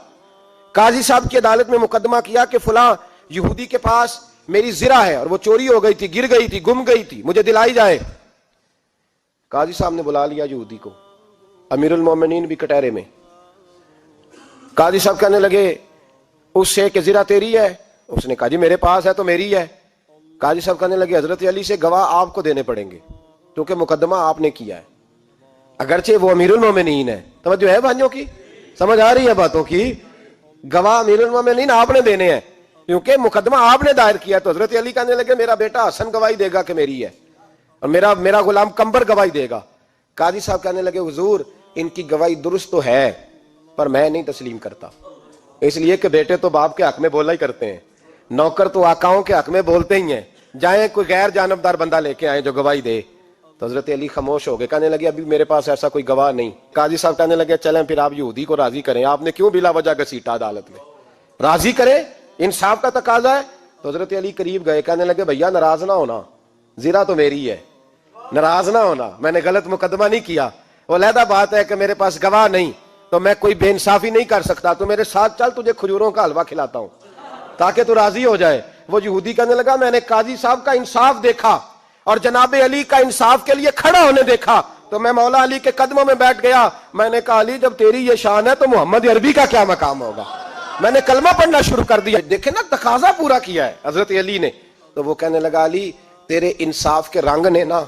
قاضی صاحب کی عدالت میں مقدمہ کیا کہ فلاں یہودی کے پاس میری زرہ ہے اور وہ چوری ہو گئی تھی، گر گئی تھی، گم گئی تھی، مجھے دلائی جائے. قاضی صاحب نے بلا لیا یہودی کو، امیر المومنین بھی کٹہرے میں. قاضی صاحب کہنے لگے اس سے کہ زرہ تیری ہے؟ اس نے کہا جی میرے پاس ہے تو میری ہے. قاضی صاحب کہنے لگے حضرت علی سے گواہ آپ کو دینے پڑیں گے کیونکہ مقدمہ آپ نے کیا ہے، اگرچہ وہ امیر المومنین ہے. توجہ ہے بھائیوں کی، سمجھ آ رہی ہے باتوں کی؟ گواہ امیر المومنین آپ نے دینے ہیں کیونکہ مقدمہ آپ نے دائر کیا. تو حضرت علی کہنے لگے میرا بیٹا حسن گواہی دے گا کہ میری ہے، اور میرا غلام کمبر گواہی دے گا. قاضی صاحب کہنے لگے حضور ان کی گواہی درست تو ہے پر میں نہیں تسلیم کرتا، اس لیے کہ بیٹے تو باپ کے حق میں بولا ہی کرتے ہیں، نوکر تو آقاؤں کے حق میں بولتے ہی ہیں، جائیں کوئی غیر جانبدار بندہ لے کے آئے جو گواہی دے. تو حضرت علی خاموش ہو گئے، کہنے لگے ابھی میرے پاس ایسا کوئی گواہ نہیں. قاضی صاحب کہنے لگے چلیں پھر آپ یہودی کو راضی کریں، آپ نے کیوں بلا وجہ گھسیٹا عدالت میں، راضی کریں، انصاف کا تقاضا ہے. تو حضرت علی قریب گئے، کہنے لگے بھیا ناراض نہ ہونا، زرہ تو میری ہے، ناراض نہ ہونا، میں نے غلط مقدمہ نہیں کیا. وہ علیحدہ بات ہے کہ میرے پاس گواہ نہیں تو میں کوئی بے انصافی نہیں کر سکتا، تو میرے ساتھ چل تجھے کھجوروں کا حلوہ کھلاتا ہوں تاکہ تو راضی ہو جائے. وہ یہودی کہنے لگا میں نے قاضی صاحب کا انصاف دیکھا اور جناب علی کا انصاف کے لیے کھڑا ہونے دیکھا تو میں مولا علی کے قدموں میں بیٹھ گیا. میں نے کہا علی جب تیری یہ شان ہے تو محمد عربی کا کیا مقام ہوگا. میں نے کلمہ پڑھنا شروع کر دیا. دیکھیں نا تقاضا پورا کیا ہے حضرت علی نے. تو وہ کہنے لگا علی تیرے انصاف کے رنگ نے نا،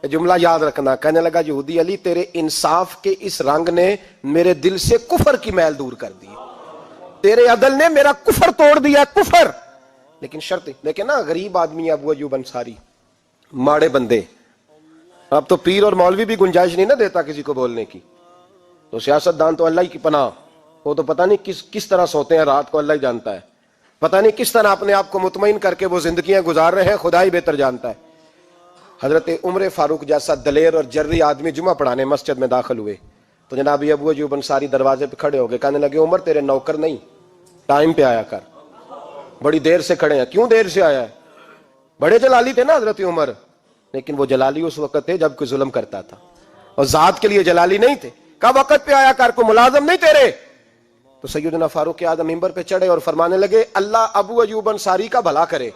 جملہ یاد رکھنا، کہنے لگا یہودی علی تیرے انصاف کے اس رنگ نے میرے دل سے کفر کی میل دور کر دی، تیرے عدل نے میرا کفر توڑ دیا، کفر. لیکن شرط دیکھیں نا، غریب آدمی ابو ایوب انصاری، ماڑے بندے، اب تو پیر اور مولوی بھی گنجائش نہیں نہ دیتا کسی کو بولنے کی. تو سیاست دان تو اللہ ہی کی پناہ، وہ تو پتہ نہیں کس طرح سوتے ہیں رات کو، اللہ ہی جانتا ہے، پتہ نہیں کس طرح اپنے آپ کو مطمئن کر کے وہ زندگیاں گزار رہے ہیں، خدا ہی بہتر جانتا ہے. حضرت عمر فاروق جیسا دلیر اور جرری آدمی جمعہ پڑھانے مسجد میں داخل ہوئے تو جناب ابو ایوب انصاری دروازے پہ کھڑے ہو گئے، کہنے لگے عمر تیرے نوکر نہیں، ٹائم پہ آیا کر، بڑی دیر سے کھڑے ہیں. کیوں دیر سے آیا ہے؟ بڑے جلالی تھے نا حضرت عمر، لیکن وہ جلالی اس وقت تھے جب کوئی ظلم کرتا تھا، اور ذات کے لیے جلالی نہیں تھے. کہا وقت پہ آیا کر، کو ملازم نہیں تیرے. تو سیدنا فاروق اعظم منبر پہ چڑھے اور فرمانے لگے اللہ ابو ایوب انصاری کا بھلا کرے،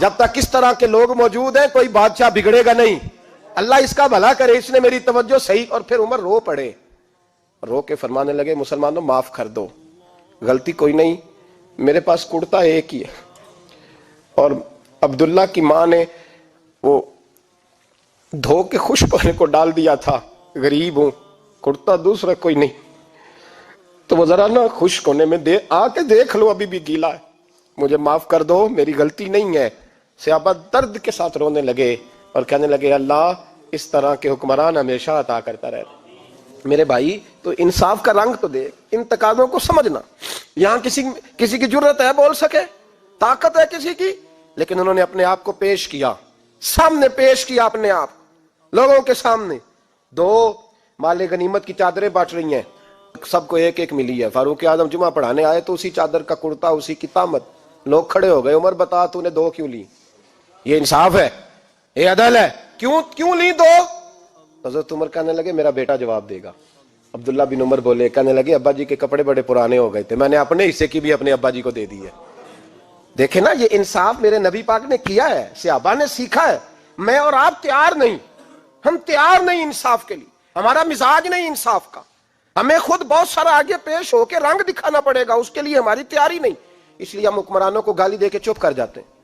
جب تک اس طرح کے لوگ موجود ہیں کوئی بادشاہ بگڑے گا نہیں، اللہ اس کا بھلا کرے، اس نے میری توجہ صحیح. اور پھر عمر رو پڑے، رو کے فرمانے لگے مسلمانوں معاف کر دو، غلطی کوئی نہیں، میرے پاس کرتا ایک ہی ہے، اور عبداللہ کی ماں نے وہ دھو کے خشک ہونے کو ڈال دیا تھا، غریب ہوں، کرتا دوسرا کوئی نہیں، تو وہ ذرا نا خشک ہونے میں آ کے دیکھ لو ابھی بھی گیلا ہے، مجھے معاف کر دو، میری غلطی نہیں ہے. صحابہ درد کے ساتھ رونے لگے اور کہنے لگے اللہ اس طرح کے حکمران ہمیشہ عطا کرتا رہے. میرے بھائی تو انصاف کا رنگ تو دیکھ، ان تقاضوں کو سمجھنا. یہاں کسی کی جرت ہے بول سکے، طاقت ہے کسی کی، لیکن انہوں نے اپنے آپ کو پیش کیا، سامنے پیش کیا اپنے آپ لوگوں کے سامنے. دو مال غنیمت کی چادریں بانٹ رہی ہیں، سب کو ایک ایک ملی ہے. فاروق اعظم جمعہ پڑھانے آئے تو اسی چادر کا کرتا، اسی کی تامت. لوگ کھڑے ہو گئے، عمر بتا تو نے دو کیوں لی؟ یہ انصاف ہے، یہ عدل ہے، کیوں لی دو؟ حضرت عمر کہنے لگے میرا بیٹا جواب دے گا. عبداللہ بن عمر بولے، کہنے لگے ابا جی کے کپڑے بڑے پرانے ہو گئے تھے، میں نے اپنے حصے کی بھی اپنے ابا جی کو دے دی ہے. دیکھیں نا یہ انصاف میرے نبی پاک نے کیا ہے، صحابہ نے سیکھا ہے. میں اور آپ تیار نہیں، ہم تیار نہیں انصاف کے لیے، ہمارا مزاج نہیں انصاف کا. ہمیں خود بہت سارا آگے پیش ہو کے رنگ دکھانا پڑے گا، اس کے لیے ہماری تیاری نہیں. اس لیے ہم حکمرانوں کو گالی دے کے چپ کر جاتے ہیں،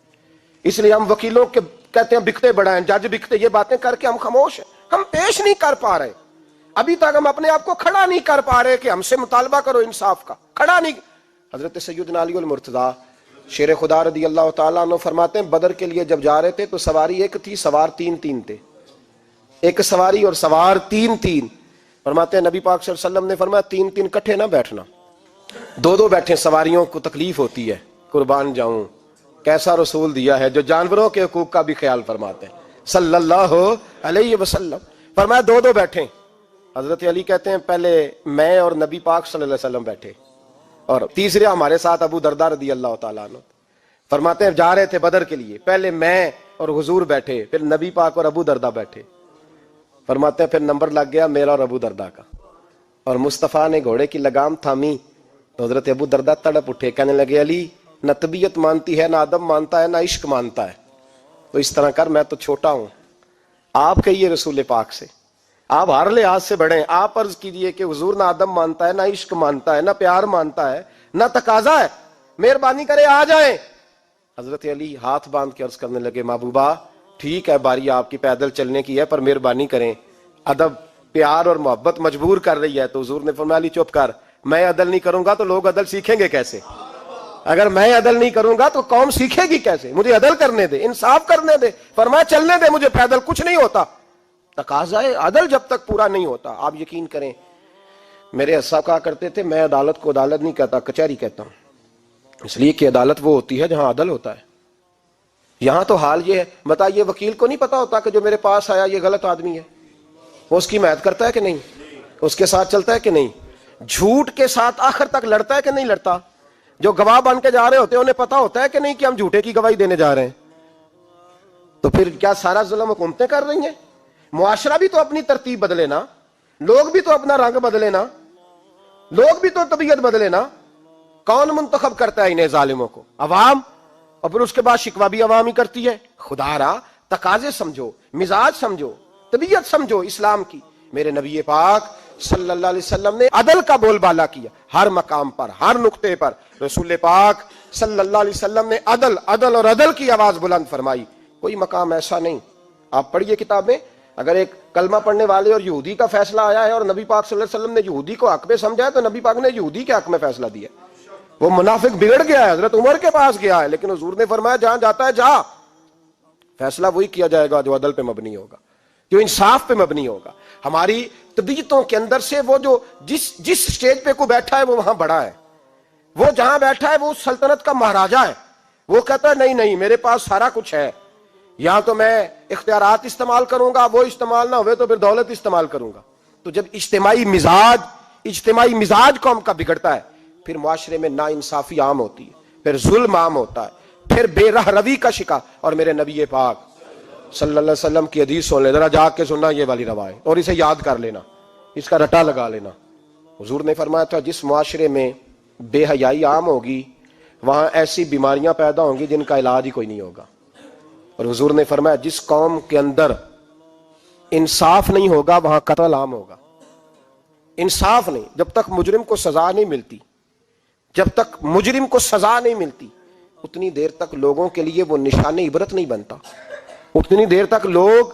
اس لیے ہم وکیلوں کے کہتے ہیں بکتے بڑا ہیں، جج بکتے، یہ باتیں کر کے ہم خاموش ہیں. ہم پیش نہیں کر پا رہے، ابھی تک ہم اپنے آپ کو کھڑا نہیں کر پا رہے کہ ہم سے مطالبہ کرو انصاف کا، کھڑا نہیں. حضرت سیدنا علی المرتضیٰ شیر خدا رضی اللہ تعالیٰ عنہ فرماتے ہیں بدر کے لیے جب جا رہے تھے تو سواری ایک تھی، سوار تین تھے، ایک سواری اور سوار تین. فرماتے ہیں نبی پاک صلی اللہ علیہ وسلم نے فرمایا تین کٹھے نہ بیٹھنا، دو بیٹھیں، سواریوں کو تکلیف ہوتی ہے. قربان جاؤں کیسا رسول دیا ہے جو جانوروں کے حقوق کا بھی خیال فرماتے ہیں صلی اللہ علیہ وسلم. فرمایا دو بیٹھیں. حضرت علی کہتے ہیں پہلے میں اور نبی پاک صلی اللہ علیہ وسلم بیٹھے، اور تیسرے ہمارے ساتھ ابو درداء رضی اللہ تعالیٰ عنہ. فرماتے ہیں جا رہے تھے بدر کے لیے، پہلے میں اور حضور بیٹھے، پھر نبی پاک اور ابو دردہ بیٹھے. فرماتے ہیں پھر نمبر لگ گیا میرا اور ابو دردہ کا، اور مصطفیٰ نے گھوڑے کی لگام تھامی تو حضرت ابو دردہ تڑپ اٹھے، کہنے لگے علی نہ طبیعت مانتی ہے، نہ ادب مانتا ہے، نہ عشق مانتا ہے، تو اس طرح کر، میں تو چھوٹا ہوں. آپ کہیے رسول پاک سے، آپ ہر لحاظ سے بڑے ہیں، آپ عرض کیجئے کہ حضور نہ ادب مانتا ہے، نہ عشق مانتا ہے، نہ پیار مانتا ہے، نہ تقاضا ہے، مہربانی کرے آ جائیں. حضرت علی ہاتھ باندھ کے عرض کرنے لگے محبوبہ ٹھیک ہے باری آپ کی پیدل چلنے کی ہے، پر مہربانی کریں، ادب پیار اور محبت مجبور کر رہی ہے. تو حضور نے فرمایا علی چپ کر، میں عدل نہیں کروں گا تو لوگ عدل سیکھیں گے کیسے؟ اگر میں عدل نہیں کروں گا تو قوم سیکھے گی کیسے؟ مجھے عدل کرنے دے، انصاف کرنے دے. فرمایا چلنے دے مجھے پیدل، کچھ نہیں ہوتا. تقاضا عدل جب تک پورا نہیں ہوتا. آپ یقین کریں میرے اسا کہا کرتے تھے میں عدالت کو عدالت نہیں کہتا، کچہری کہتا ہوں، اس لیے کہ عدالت وہ ہوتی ہے جہاں عدل ہوتا ہے. یہاں تو حال یہ ہے، بتائیے وکیل کو نہیں پتا ہوتا کہ جو میرے پاس آیا یہ غلط آدمی ہے، وہ اس کی حمایت کرتا ہے کہ نہیں، اس کے ساتھ چلتا ہے کہ نہیں، جھوٹ کے ساتھ آخر تک لڑتا ہے کہ نہیں لڑتا. جو گواہ بن کے جا رہے ہوتے ہیں انہیں پتا ہوتا ہے کہ نہیں کہ ہم جھوٹے کی گواہی دینے جا رہے ہیں. تو پھر کیا سارا ظلم حکومتیں کر رہی ہیں؟ معاشرہ بھی تو اپنی ترتیب بدلے نا، لوگ بھی تو اپنا رنگ بدلے نا، لوگ بھی تو طبیعت بدلے نا. کون منتخب کرتا ہے انہیں ظالموں کو؟ عوام. اور پھر اس کے بعد شکوہ بھی عوام ہی کرتی ہے. خدا را تقاضے سمجھو، مزاج سمجھو، طبیعت سمجھو اسلام کی. میرے نبی پاک صلی اللہ علیہ وسلم نے عدل کا بول بالا کیا ہر مقام پر، ہر نقطے پر. رسول پاک صلی اللہ علیہ وسلم نے عدل عدل اور عدل کی آواز بلند فرمائی. کوئی مقام ایسا نہیں. آپ پڑھیے کتابیں، اگر ایک کلمہ پڑھنے والے اور یہودی کا فیصلہ آیا ہے اور نبی پاک صلی اللہ علیہ وسلم نے یہودی کو حق میں سمجھا ہے تو نبی پاک نے یہودی کے حق میں فیصلہ دیا. وہ منافق بگڑ گیا ہے، حضرت عمر کے پاس گیا ہے، لیکن حضور نے فرمایا جہاں جاتا ہے جا، فیصلہ وہی کیا جائے گا جو عدل پہ مبنی ہوگا، جو انصاف پہ مبنی ہوگا. ہماری طبیعتوں کے اندر سے وہ جو جس سٹیج پہ کوئی بیٹھا ہے وہ وہاں بڑا ہے، وہ جہاں بیٹھا ہے وہ سلطنت کا مہاراجہ ہے. وہ کہتا ہے نہیں نہیں میرے پاس سارا کچھ ہے، یہاں تو میں اختیارات استعمال کروں گا، وہ استعمال نہ ہوئے تو پھر دولت استعمال کروں گا. تو جب اجتماعی مزاج قوم کا بگڑتا ہے پھر معاشرے میں نا انصافی عام ہوتی ہے، پھر ظلم عام ہوتا ہے، پھر بے رہ روی کا شکار. اور میرے نبی پاک صلی اللہ علیہ وسلم کی حدیث سن لے، ذرا جا کے سننا یہ والی روایت اور اسے یاد کر لینا، اس کا رٹا لگا لینا. حضور نے فرمایا تھا جس معاشرے میں بے حیائی عام ہوگی وہاں ایسی بیماریاں پیدا ہوں گی جن کا علاج ہی کوئی نہیں ہوگا. اور حضور نے فرمایا جس قوم کے اندر انصاف نہیں ہوگا وہاں قتل عام ہوگا. انصاف نہیں، جب تک مجرم کو سزا نہیں ملتی، جب تک مجرم کو سزا نہیں ملتی اتنی دیر تک لوگوں کے لیے وہ نشان عبرت نہیں بنتا، اتنی دیر تک لوگ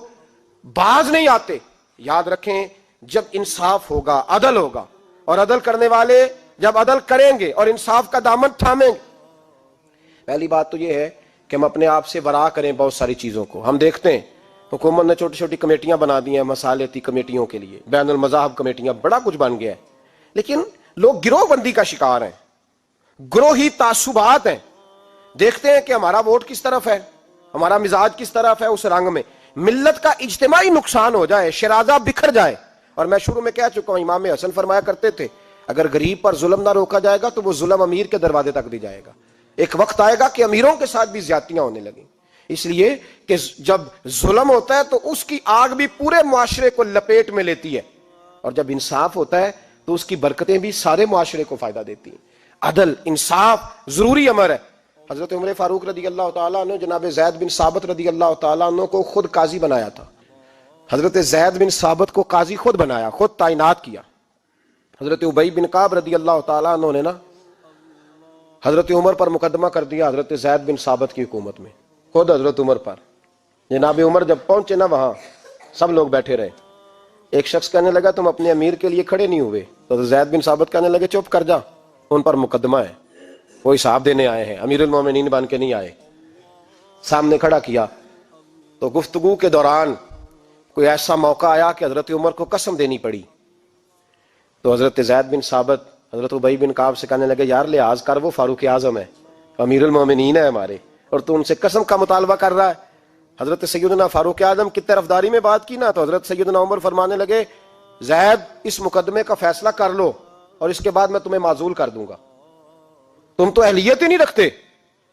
باز نہیں آتے. یاد رکھیں جب انصاف ہوگا، عدل ہوگا، اور عدل کرنے والے جب عدل کریں گے اور انصاف کا دامن تھامیں گے. پہلی بات تو یہ ہے کہ ہم اپنے آپ سے ورا کریں بہت ساری چیزوں کو. ہم دیکھتے ہیں حکومت نے چھوٹی چھوٹی کمیٹیاں بنا دی ہیں مصالحتی کمیٹیوں کے لیے، بین المذاہب کمیٹیاں، بڑا کچھ بن گیا ہے، لیکن لوگ گروہ بندی کا شکار ہیں، گروہی تعصبات ہیں. دیکھتے ہیں کہ ہمارا ووٹ کس طرف ہے، ہمارا مزاج کس طرف ہے، اس رنگ میں ملت کا اجتماعی نقصان ہو جائے، شرازہ بکھر جائے. اور میں شروع میں کہہ چکا ہوں امام حسن فرمایا کرتے تھے اگر غریب پر ظلم نہ روکا جائے گا تو وہ ظلم امیر کے دروازے تک بھی جائے گا. ایک وقت آئے گا کہ امیروں کے ساتھ بھی زیادتیاں ہونے لگیں، اس لیے کہ جب ظلم ہوتا ہے تو اس کی آگ بھی پورے معاشرے کو لپیٹ میں لیتی ہے، اور جب انصاف ہوتا ہے تو اس کی برکتیں بھی سارے معاشرے کو فائدہ دیتی ہیں. عدل انصاف ضروری امر ہے. حضرت عمر فاروق رضی اللہ تعالیٰ عنہ جناب زید بن ثابت رضی اللہ تعالیٰ عنہ کو خود قاضی بنایا تھا. حضرت زید بن ثابت کو قاضی خود بنایا، خود تعینات کیا. حضرت ابی بن کعب رضی اللہ تعالیٰ عنہ نے نا حضرت عمر پر مقدمہ کر دیا حضرت زید بن ثابت کی حکومت میں، خود حضرت عمر پر. جناب عمر جب پہنچے نا وہاں سب لوگ بیٹھے رہے. ایک شخص کہنے لگا تم اپنے امیر کے لیے کھڑے نہیں ہوئے، تو زید بن ثابت کہنے لگے چپ کر جا، ان پر مقدمہ ہے، وہ حساب دینے آئے ہیں، امیر المومنین بن کے نہیں آئے. سامنے کھڑا کیا تو گفتگو کے دوران کوئی ایسا موقع آیا کہ حضرت عمر کو قسم دینی پڑی. تو حضرت زید بن ثابت حضرت ابی بن کعب سے کہنے لگے یار لحاظ کر، وہ فاروق اعظم ہے، امیر المومنین ہے ہمارے، اور تو ان سے قسم کا مطالبہ کر رہا ہے. حضرت سیدنا فاروق اعظم کی طرفداری میں بات کی نا تو حضرت سیدنا عمر فرمانے لگے زید اس مقدمے کا فیصلہ کر لو اور اس کے بعد میں تمہیں معزول کر دوں گا. تم تو اہلیت ہی نہیں رکھتے،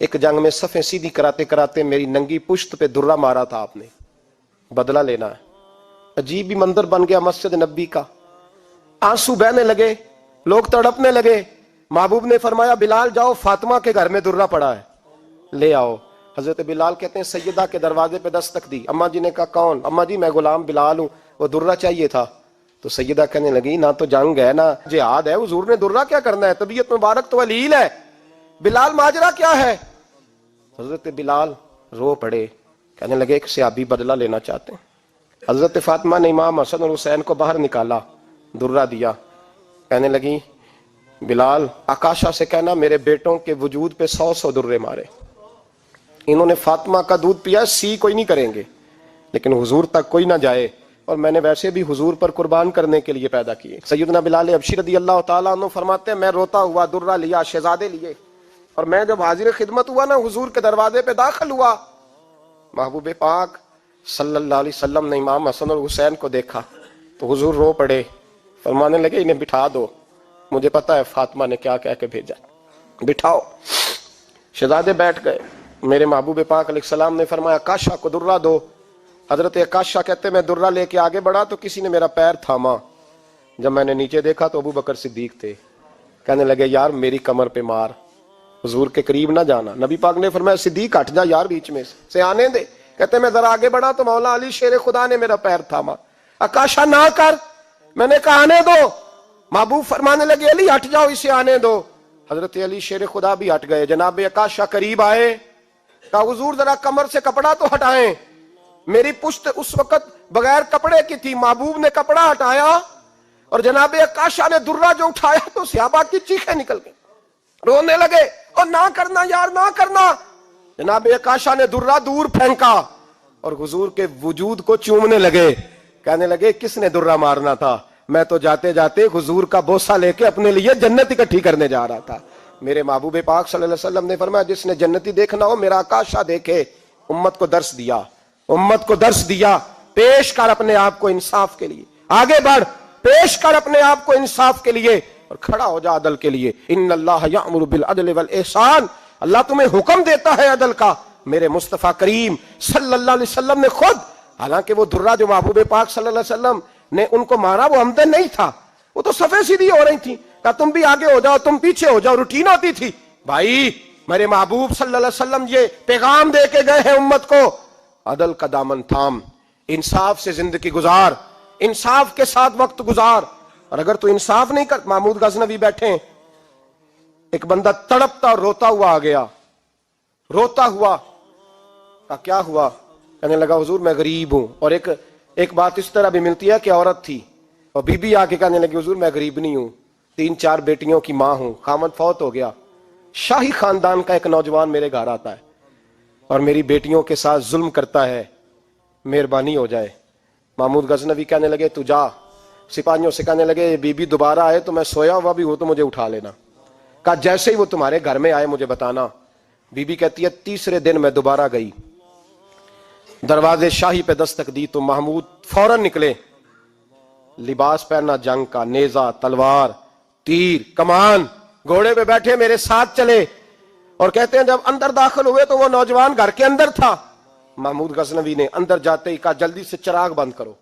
ایک جنگ میں صفیں سیدھی کراتے کراتے میری ننگی پشت پہ درہ مارا تھا آپ نے، بدلہ لینا ہے۔ عجیب ہی منظر بن گیا مسجد نبی کا، آنسو بہنے لگے، لوگ تڑپنے لگے۔ محبوب نے فرمایا بلال جاؤ، فاطمہ کے گھر میں درہ پڑا ہے، لے آؤ۔ حضرت بلال کہتے ہیں سیدہ کے دروازے پہ دستک دی، اماں جی نے کہا کون؟ اماں جی میں غلام بلال ہوں، وہ درہ چاہیے تھا۔ تو سیدہ کہنے لگی نہ تو جنگ ہے نہ جہاد ہے، حضور نے درہ کیا کرنا ہے، طبیعت مبارک تو علیل ہے، بلال ماجرا کیا ہے؟ حضرت بلال رو پڑے، کہنے لگے ایک صحابی بدلہ لینا چاہتے ہیں۔ حضرت فاطمہ نے امام حسن اور حسین کو باہر نکالا، درہ دیا، کہنے لگی بلال آکاشا سے کہنا میرے بیٹوں کے وجود پہ 100 درے مارے، انہوں نے فاطمہ کا دودھ پیا، سی کوئی نہیں کریں گے لیکن حضور تک کوئی نہ جائے، اور میں نے ویسے بھی حضور پر قربان کرنے کے لیے پیدا کیے۔ سیدنا بلال حبشی رضی اللہ تعالیٰ عنہ فرماتے ہیں میں روتا ہوا درہ لیا، شہزادے لیے، اور میں جب حاضر خدمت ہوا نا، حضور کے دروازے پہ داخل ہوا، محبوب پاک صلی اللہ علیہ وسلم نے امام حسن اور حسین کو دیکھا تو حضور رو پڑے، فرمانے لگے انہیں بٹھا دو، مجھے پتا ہے فاطمہ نے کیا کہہ کے بھیجا، بٹھاؤ۔ شہزادے بیٹھ گئے، میرے محبوب پاک علیہ السلام نے فرمایا کاشا کو درہ دو۔ حضرت کاشا کہتے میں درہ لے کے آگے بڑھا تو کسی نے میرا پیر تھاما، جب میں نے نیچے دیکھا تو ابو بکر صدیق تھے، کہنے لگے یار میری کمر پہ مار، حضور کے قریب نہ جانا۔ نبی پاک نے فرمایا صدیق ہٹ جا یار بیچ میں سے آنے دے، کہتے میں ذرا آگے بڑھا تو مولا علی شیر خدا نے میرا پیر تھاما، اکاشا نہ کر، میں نے کہا آنے دو، محبوب فرمانے لگے علی ہٹ جاؤ اسے آنے دو۔ حضرت علی شیر خدا بھی ہٹ گئے، جناب اکاشا قریب آئے، کہا حضور ذرا کمر سے کپڑا تو ہٹائیں، میری پشت اس وقت بغیر کپڑے کی تھی، محبوب نے کپڑا ہٹایا اور جناب اکاشا نے درہ جو اٹھایا تو صحابہ کی چیخیں نکل گئی، رونے لگے اور نہ کرنا یار نہ کرنا۔ جناب اکاشا نے درہ دور پھینکا اور حضور کے وجود کو چومنے لگے، کہنے لگے کس نے درہ مارنا تھا، میں تو جاتے جاتے حضور کا بوسہ لے کے اپنے لیے جنت اکٹھی کرنے جا رہا تھا۔ میرے محبوب پاک صلی اللہ علیہ وسلم نے فرمایا جس نے جنتی دیکھنا ہو میرا اکاشا دیکھے۔ امت کو درس دیا، امت کو درس دیا، پیش کر اپنے آپ کو انصاف کے لیے، آگے بڑھ، پیش کر اپنے آپ کو انصاف کے لیے اور کھڑا ہو جا عدل کے لیے۔ ان اللہ یأمر بالعدل والاحسان، اللہ تمہیں حکم دیتا ہے عدل کا۔ میرے مصطفیٰ کریم صلی اللہ علیہ وسلم نے خود، حالانکہ وہ درہ جو محبوب پاک صلی اللہ علیہ وسلم نے ان کو مارا وہ عمدن نہیں تھا، وہ تو صفیں سیدھی ہو رہی تھی، کہا تم بھی آگے ہو جاؤ، تم پیچھے ہو جاؤ، روٹین ہوتی تھی۔ بھائی میرے محبوب صلی اللہ علیہ وسلم یہ پیغام دے کے گئے ہیں امت کو، عدل کا دامن تھام، انصاف سے زندگی گزار، انصاف کے ساتھ وقت گزار۔ اور اگر تو انصاف نہیں کر، محمود غزنوی بیٹھے، ایک بندہ تڑپتا اور روتا ہوا آ گیا، روتا ہوا، کہا کیا ہوا؟ کہنے لگا حضور میں غریب ہوں۔ اور ایک بات اس طرح بھی ملتی ہے کہ عورت تھی اور بی بی آ کے کہنے لگی حضور میں غریب نہیں ہوں، 3-4 بیٹیوں کی ماں ہوں، خامد فوت ہو گیا، شاہی خاندان کا ایک نوجوان میرے گھر آتا ہے اور میری بیٹیوں کے ساتھ ظلم کرتا ہے، مہربانی ہو جائے۔ محمود غزنوی کہنے لگے تو جا، سپاہیوں سے کہنے لگے بی بی دوبارہ آئے تو میں سویا ہوا بھی ہوں تو مجھے اٹھا لینا، کہا جیسے ہی وہ تمہارے گھر میں آئے مجھے بتانا۔ بی بی کہتی ہے تیسرے دن میں دوبارہ گئی، دروازے شاہی پہ دستک دی تو محمود فوراً نکلے، لباس پہنا جنگ کا، نیزہ، تلوار، تیر، کمان، گھوڑے پہ بیٹھے میرے ساتھ چلے، اور کہتے ہیں جب اندر داخل ہوئے تو وہ نوجوان گھر کے اندر تھا۔ محمود غزنوی نے اندر جاتے ہی کہا جلدی سے چراغ بند کرو،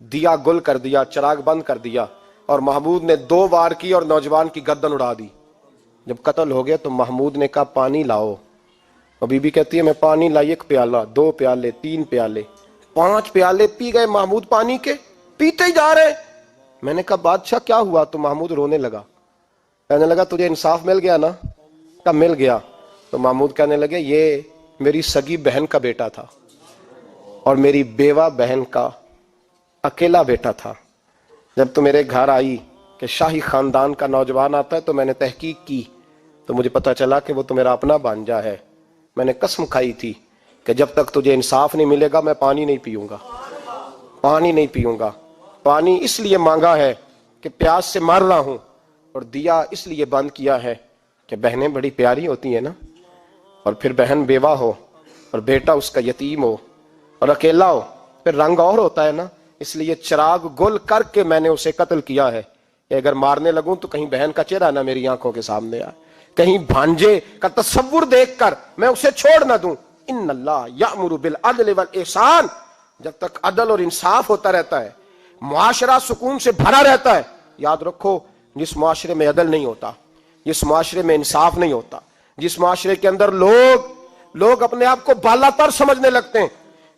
دیا گل کر دیا، چراغ بند کر دیا، اور محمود نے 2 وار کی اور نوجوان کی گردن اڑا دی۔ جب قتل ہو گیا تو محمود نے کہا پانی لاؤ، اور بی بی کہتی ہے میں پانی لائی، 1 پیالہ، 2 پیالے، 3 پیالے، 5 پیالے پی گئے محمود پانی کے، پیتے ہی جا رہے۔ میں نے کہا بادشاہ کیا ہوا؟ تو محمود رونے لگا، کہنے لگا تجھے انصاف مل گیا نا؟ کہا مل گیا۔ تو محمود کہنے لگے یہ میری سگی بہن کا بیٹا تھا اور میری بیوہ بہن کا اکیلا بیٹا تھا۔ جب تو میرے گھر آئی کہ شاہی خاندان کا نوجوان آتا ہے تو میں نے تحقیق کی تو مجھے پتا چلا کہ وہ تو میرا اپنا بانجا ہے۔ میں نے قسم کھائی تھی کہ جب تک تجھے انصاف نہیں ملے گا میں پانی نہیں پیوں گا، پانی نہیں پیوں گا۔ پانی اس لیے مانگا ہے کہ پیاس سے مر رہا ہوں، اور دیا اس لیے بند کیا ہے کہ بہنیں بڑی پیاری ہوتی ہیں نا، اور پھر بہن بیوہ ہو اور بیٹا اس کا یتیم ہو اور اکیلا ہو پھر رنگ اور ہوتا ہے نا، اس لیے چراغ گل کر کے میں نے اسے قتل کیا ہے کہ اگر مارنے لگوں تو کہیں بہن کا چہرہ نہ میری آنکھوں کے سامنے آئے۔ کہیں بھانجے کا تصور دیکھ کر میں اسے چھوڑ نہ دوں. ان اللہ یأمر بالعدل والاحسان. جب تک عدل اور انصاف ہوتا رہتا ہے، معاشرہ سکون سے بھرا رہتا ہے. یاد رکھو، جس معاشرے میں عدل نہیں ہوتا، جس معاشرے میں انصاف نہیں ہوتا، جس معاشرے کے اندر لوگ اپنے آپ کو بالا تر سمجھنے لگتے ہیں،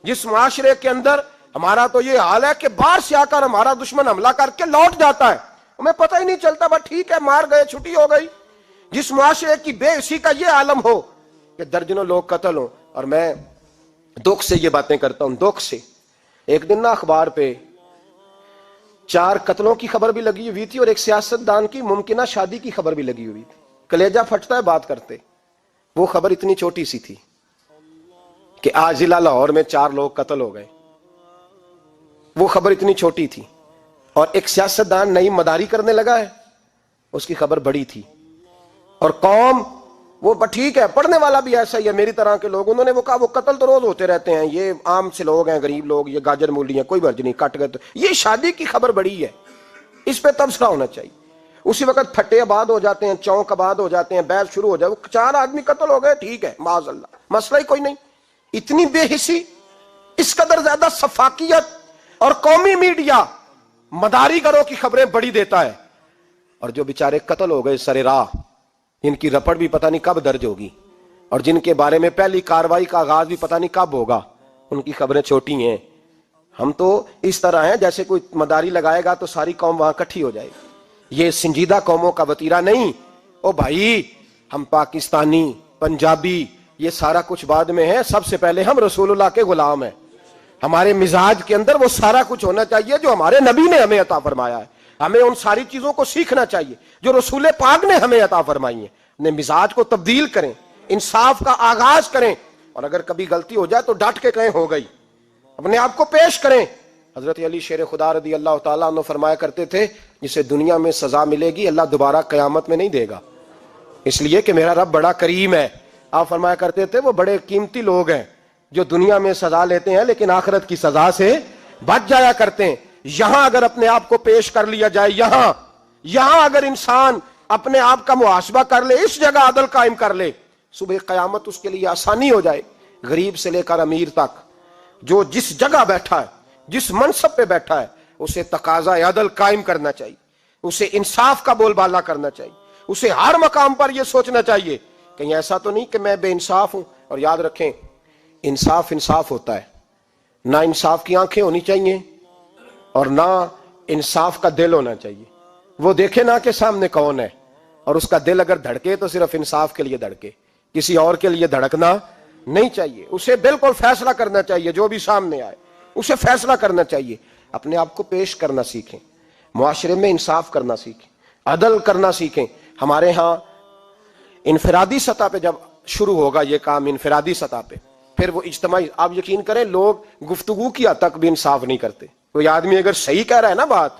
جس معاشرے کے اندر ہمارا تو یہ حال ہے کہ باہر سے آ کر ہمارا دشمن حملہ کر کے لوٹ جاتا ہے، ہمیں پتہ ہی نہیں چلتا، بس ٹھیک ہے مار گئے چھٹی ہو گئی. جس معاشرے کی بے حسی کا یہ عالم ہو کہ درجنوں لوگ قتل ہوں. اور میں دکھ سے یہ باتیں کرتا ہوں، دکھ سے. ایک دن نا اخبار پہ 4 قتلوں کی خبر بھی لگی ہوئی تھی اور ایک سیاستدان کی ممکنہ شادی کی خبر بھی لگی ہوئی تھی. کلیجہ پھٹتا ہے بات کرتے. وہ خبر اتنی چھوٹی سی تھی کہ آج ضلع لاہور میں 4 لوگ قتل ہو گئے. وہ خبر اتنی چھوٹی تھی. اور ایک سیاستدان نئی مداری کرنے لگا ہے، اس کی خبر بڑی تھی. اور قوم وہ ٹھیک ہے، پڑھنے والا بھی ایسا ہی ہے، میری طرح کے لوگ، انہوں نے وہ کہا وہ قتل تو روز ہوتے رہتے ہیں، یہ عام سے لوگ ہیں، غریب لوگ، یہ گاجر مولی ہیں، کوئی برج نہیں، کٹ گئے تو یہ شادی کی خبر بڑی ہے، اس پہ تبصرہ ہونا چاہیے. اسی وقت پھٹے آباد ہو جاتے ہیں، چونک آباد ہو جاتے ہیں، بحث شروع ہو جائے. 4 آدمی قتل ہو گئے، ٹھیک ہے، معاذ اللہ، مسئلہ ہی کوئی نہیں. اتنی بے حسی، اس قدر زیادہ سفاکیت. اور قومی میڈیا مداری گروں کی خبریں بڑی دیتا ہے، اور جو بیچارے قتل ہو گئے سر راہ، ان کی رپٹ بھی پتہ نہیں کب درج ہوگی، اور جن کے بارے میں پہلی کاروائی کا آغاز بھی پتہ نہیں کب ہوگا، ان کی خبریں چھوٹی ہیں. ہم تو اس طرح ہیں جیسے کوئی مداری لگائے گا تو ساری قوم وہاں اکٹھی ہو جائے گی. یہ سنجیدہ قوموں کا وتیرہ نہیں. او بھائی، ہم پاکستانی، پنجابی، یہ سارا کچھ بعد میں ہے، سب سے پہلے ہم رسول اللہ کے غلام ہیں. ہمارے مزاج کے اندر وہ سارا کچھ ہونا چاہیے جو ہمارے نبی نے ہمیں عطا فرمایا ہے. ہمیں ان ساری چیزوں کو سیکھنا چاہیے جو رسول پاک نے ہمیں عطا فرمائی ہیں. اپنے مزاج کو تبدیل کریں، انصاف کا آغاز کریں، اور اگر کبھی غلطی ہو جائے تو ڈٹ کے کہیں ہو گئی، اپنے آپ کو پیش کریں. حضرت علی شیر خدا رضی اللہ تعالیٰ عنہ فرمایا کرتے تھے، جسے دنیا میں سزا ملے گی اللہ دوبارہ قیامت میں نہیں دے گا، اس لیے کہ میرا رب بڑا کریم ہے. آپ فرمایا کرتے تھے وہ بڑے قیمتی لوگ ہیں جو دنیا میں سزا لیتے ہیں لیکن آخرت کی سزا سے بچ جایا کرتے ہیں. یہاں اگر اپنے آپ کو پیش کر لیا جائے، یہاں اگر انسان اپنے آپ کا محاسبہ کر لے، اس جگہ عدل قائم کر لے، صبح قیامت اس کے لیے آسانی ہو جائے. غریب سے لے کر امیر تک جو جس جگہ بیٹھا ہے، جس منصب پہ بیٹھا ہے، اسے تقاضا عدل قائم کرنا چاہیے، اسے انصاف کا بول بالا کرنا چاہیے، اسے ہر مقام پر یہ سوچنا چاہیے کہیں ایسا تو نہیں کہ میں بے انصاف ہوں. اور یاد رکھیں، انصاف ہوتا ہے، نہ انصاف کی آنکھیں ہونی چاہیے اور نہ انصاف کا دل ہونا چاہیے. وہ دیکھے نہ کہ سامنے کون ہے، اور اس کا دل اگر دھڑکے تو صرف انصاف کے لیے دھڑکے، کسی اور کے لیے دھڑکنا نہیں چاہیے. اسے بالکل فیصلہ کرنا چاہیے، جو بھی سامنے آئے اسے فیصلہ کرنا چاہیے. اپنے آپ کو پیش کرنا سیکھیں، معاشرے میں انصاف کرنا سیکھیں، عدل کرنا سیکھیں. ہمارے ہاں انفرادی سطح پہ جب شروع ہوگا یہ کام، انفرادی سطح پہ، پھر وہ اجتماعی. آپ یقین کریں لوگ گفتگو کی حد تک بھی انصاف نہیں کرتے. کوئی آدمی اگر صحیح کہہ رہا ہے نا بات،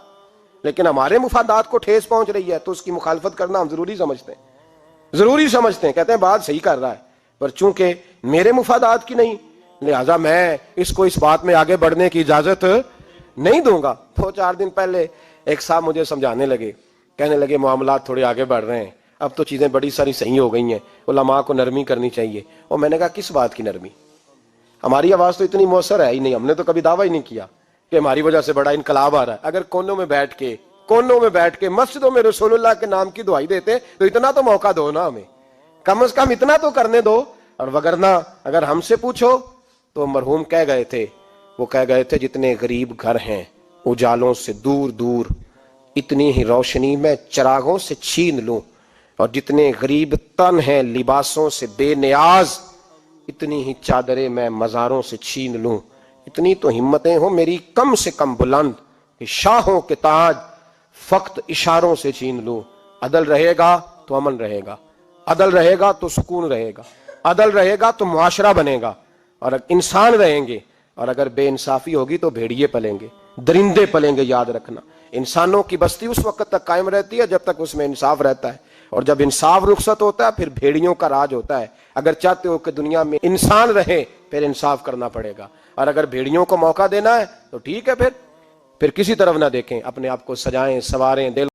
لیکن ہمارے مفادات کو ٹھیس پہنچ رہی ہے تو اس کی مخالفت کرنا ہم ضروری سمجھتے ہیں. کہتے ہیں بات صحیح کر رہا ہے، پر چونکہ میرے مفادات کی نہیں، لہذا میں اس کو اس بات میں آگے بڑھنے کی اجازت نہیں دوں گا. 2-4 دن پہلے ایک صاحب مجھے سمجھانے لگے، کہنے لگے معاملات تھوڑے آگے بڑھ رہے ہیں، اب تو چیزیں بڑی ساری صحیح ہو گئی ہیں، علماء کو نرمی کرنی چاہیے. اور میں نے کہا کس بات کی نرمی؟ ہماری آواز تو اتنی مؤثر ہے ہی نہیں، ہم نے تو کبھی دعویٰ ہی نہیں کیا کہ ہماری وجہ سے بڑا انقلاب آ رہا ہے. اگر کونوں میں بیٹھ کے مسجدوں میں رسول اللہ کے نام کی دعائی دیتے تو اتنا تو موقع دو نا، ہمیں کم از کم اتنا تو کرنے دو. اور وگرنہ اگر ہم سے پوچھو تو مرحوم کہہ گئے تھے جتنے غریب گھر ہیں اجالوں سے دور دور، اتنی ہی روشنی میں چراغوں سے چھین لوں، اور جتنے غریب تن ہیں لباسوں سے بے نیاز، اتنی ہی چادریں میں مزاروں سے چھین لوں. اتنی تو ہمتیں ہوں میری کم سے کم بلند کہ شاہوں کے تاج فقط اشاروں سے چھین لوں. عدل رہے گا تو امن رہے گا، عدل رہے گا تو سکون رہے گا، عدل رہے گا تو معاشرہ بنے گا، اور انسان رہیں گے. اور اگر بے انصافی ہوگی تو بھیڑیے پلیں گے، درندے پلیں گے. یاد رکھنا، انسانوں کی بستی اس وقت تک قائم رہتی ہے جب تک اس میں انصاف رہتا ہے، اور جب انصاف رخصت ہوتا ہے پھر بھیڑیوں کا راج ہوتا ہے. اگر چاہتے ہو کہ دنیا میں انسان رہے پھر انصاف کرنا پڑے گا، اور اگر بھیڑیوں کو موقع دینا ہے تو ٹھیک ہے، پھر کسی طرف نہ دیکھیں، اپنے آپ کو سجائیں، سنواریں، دل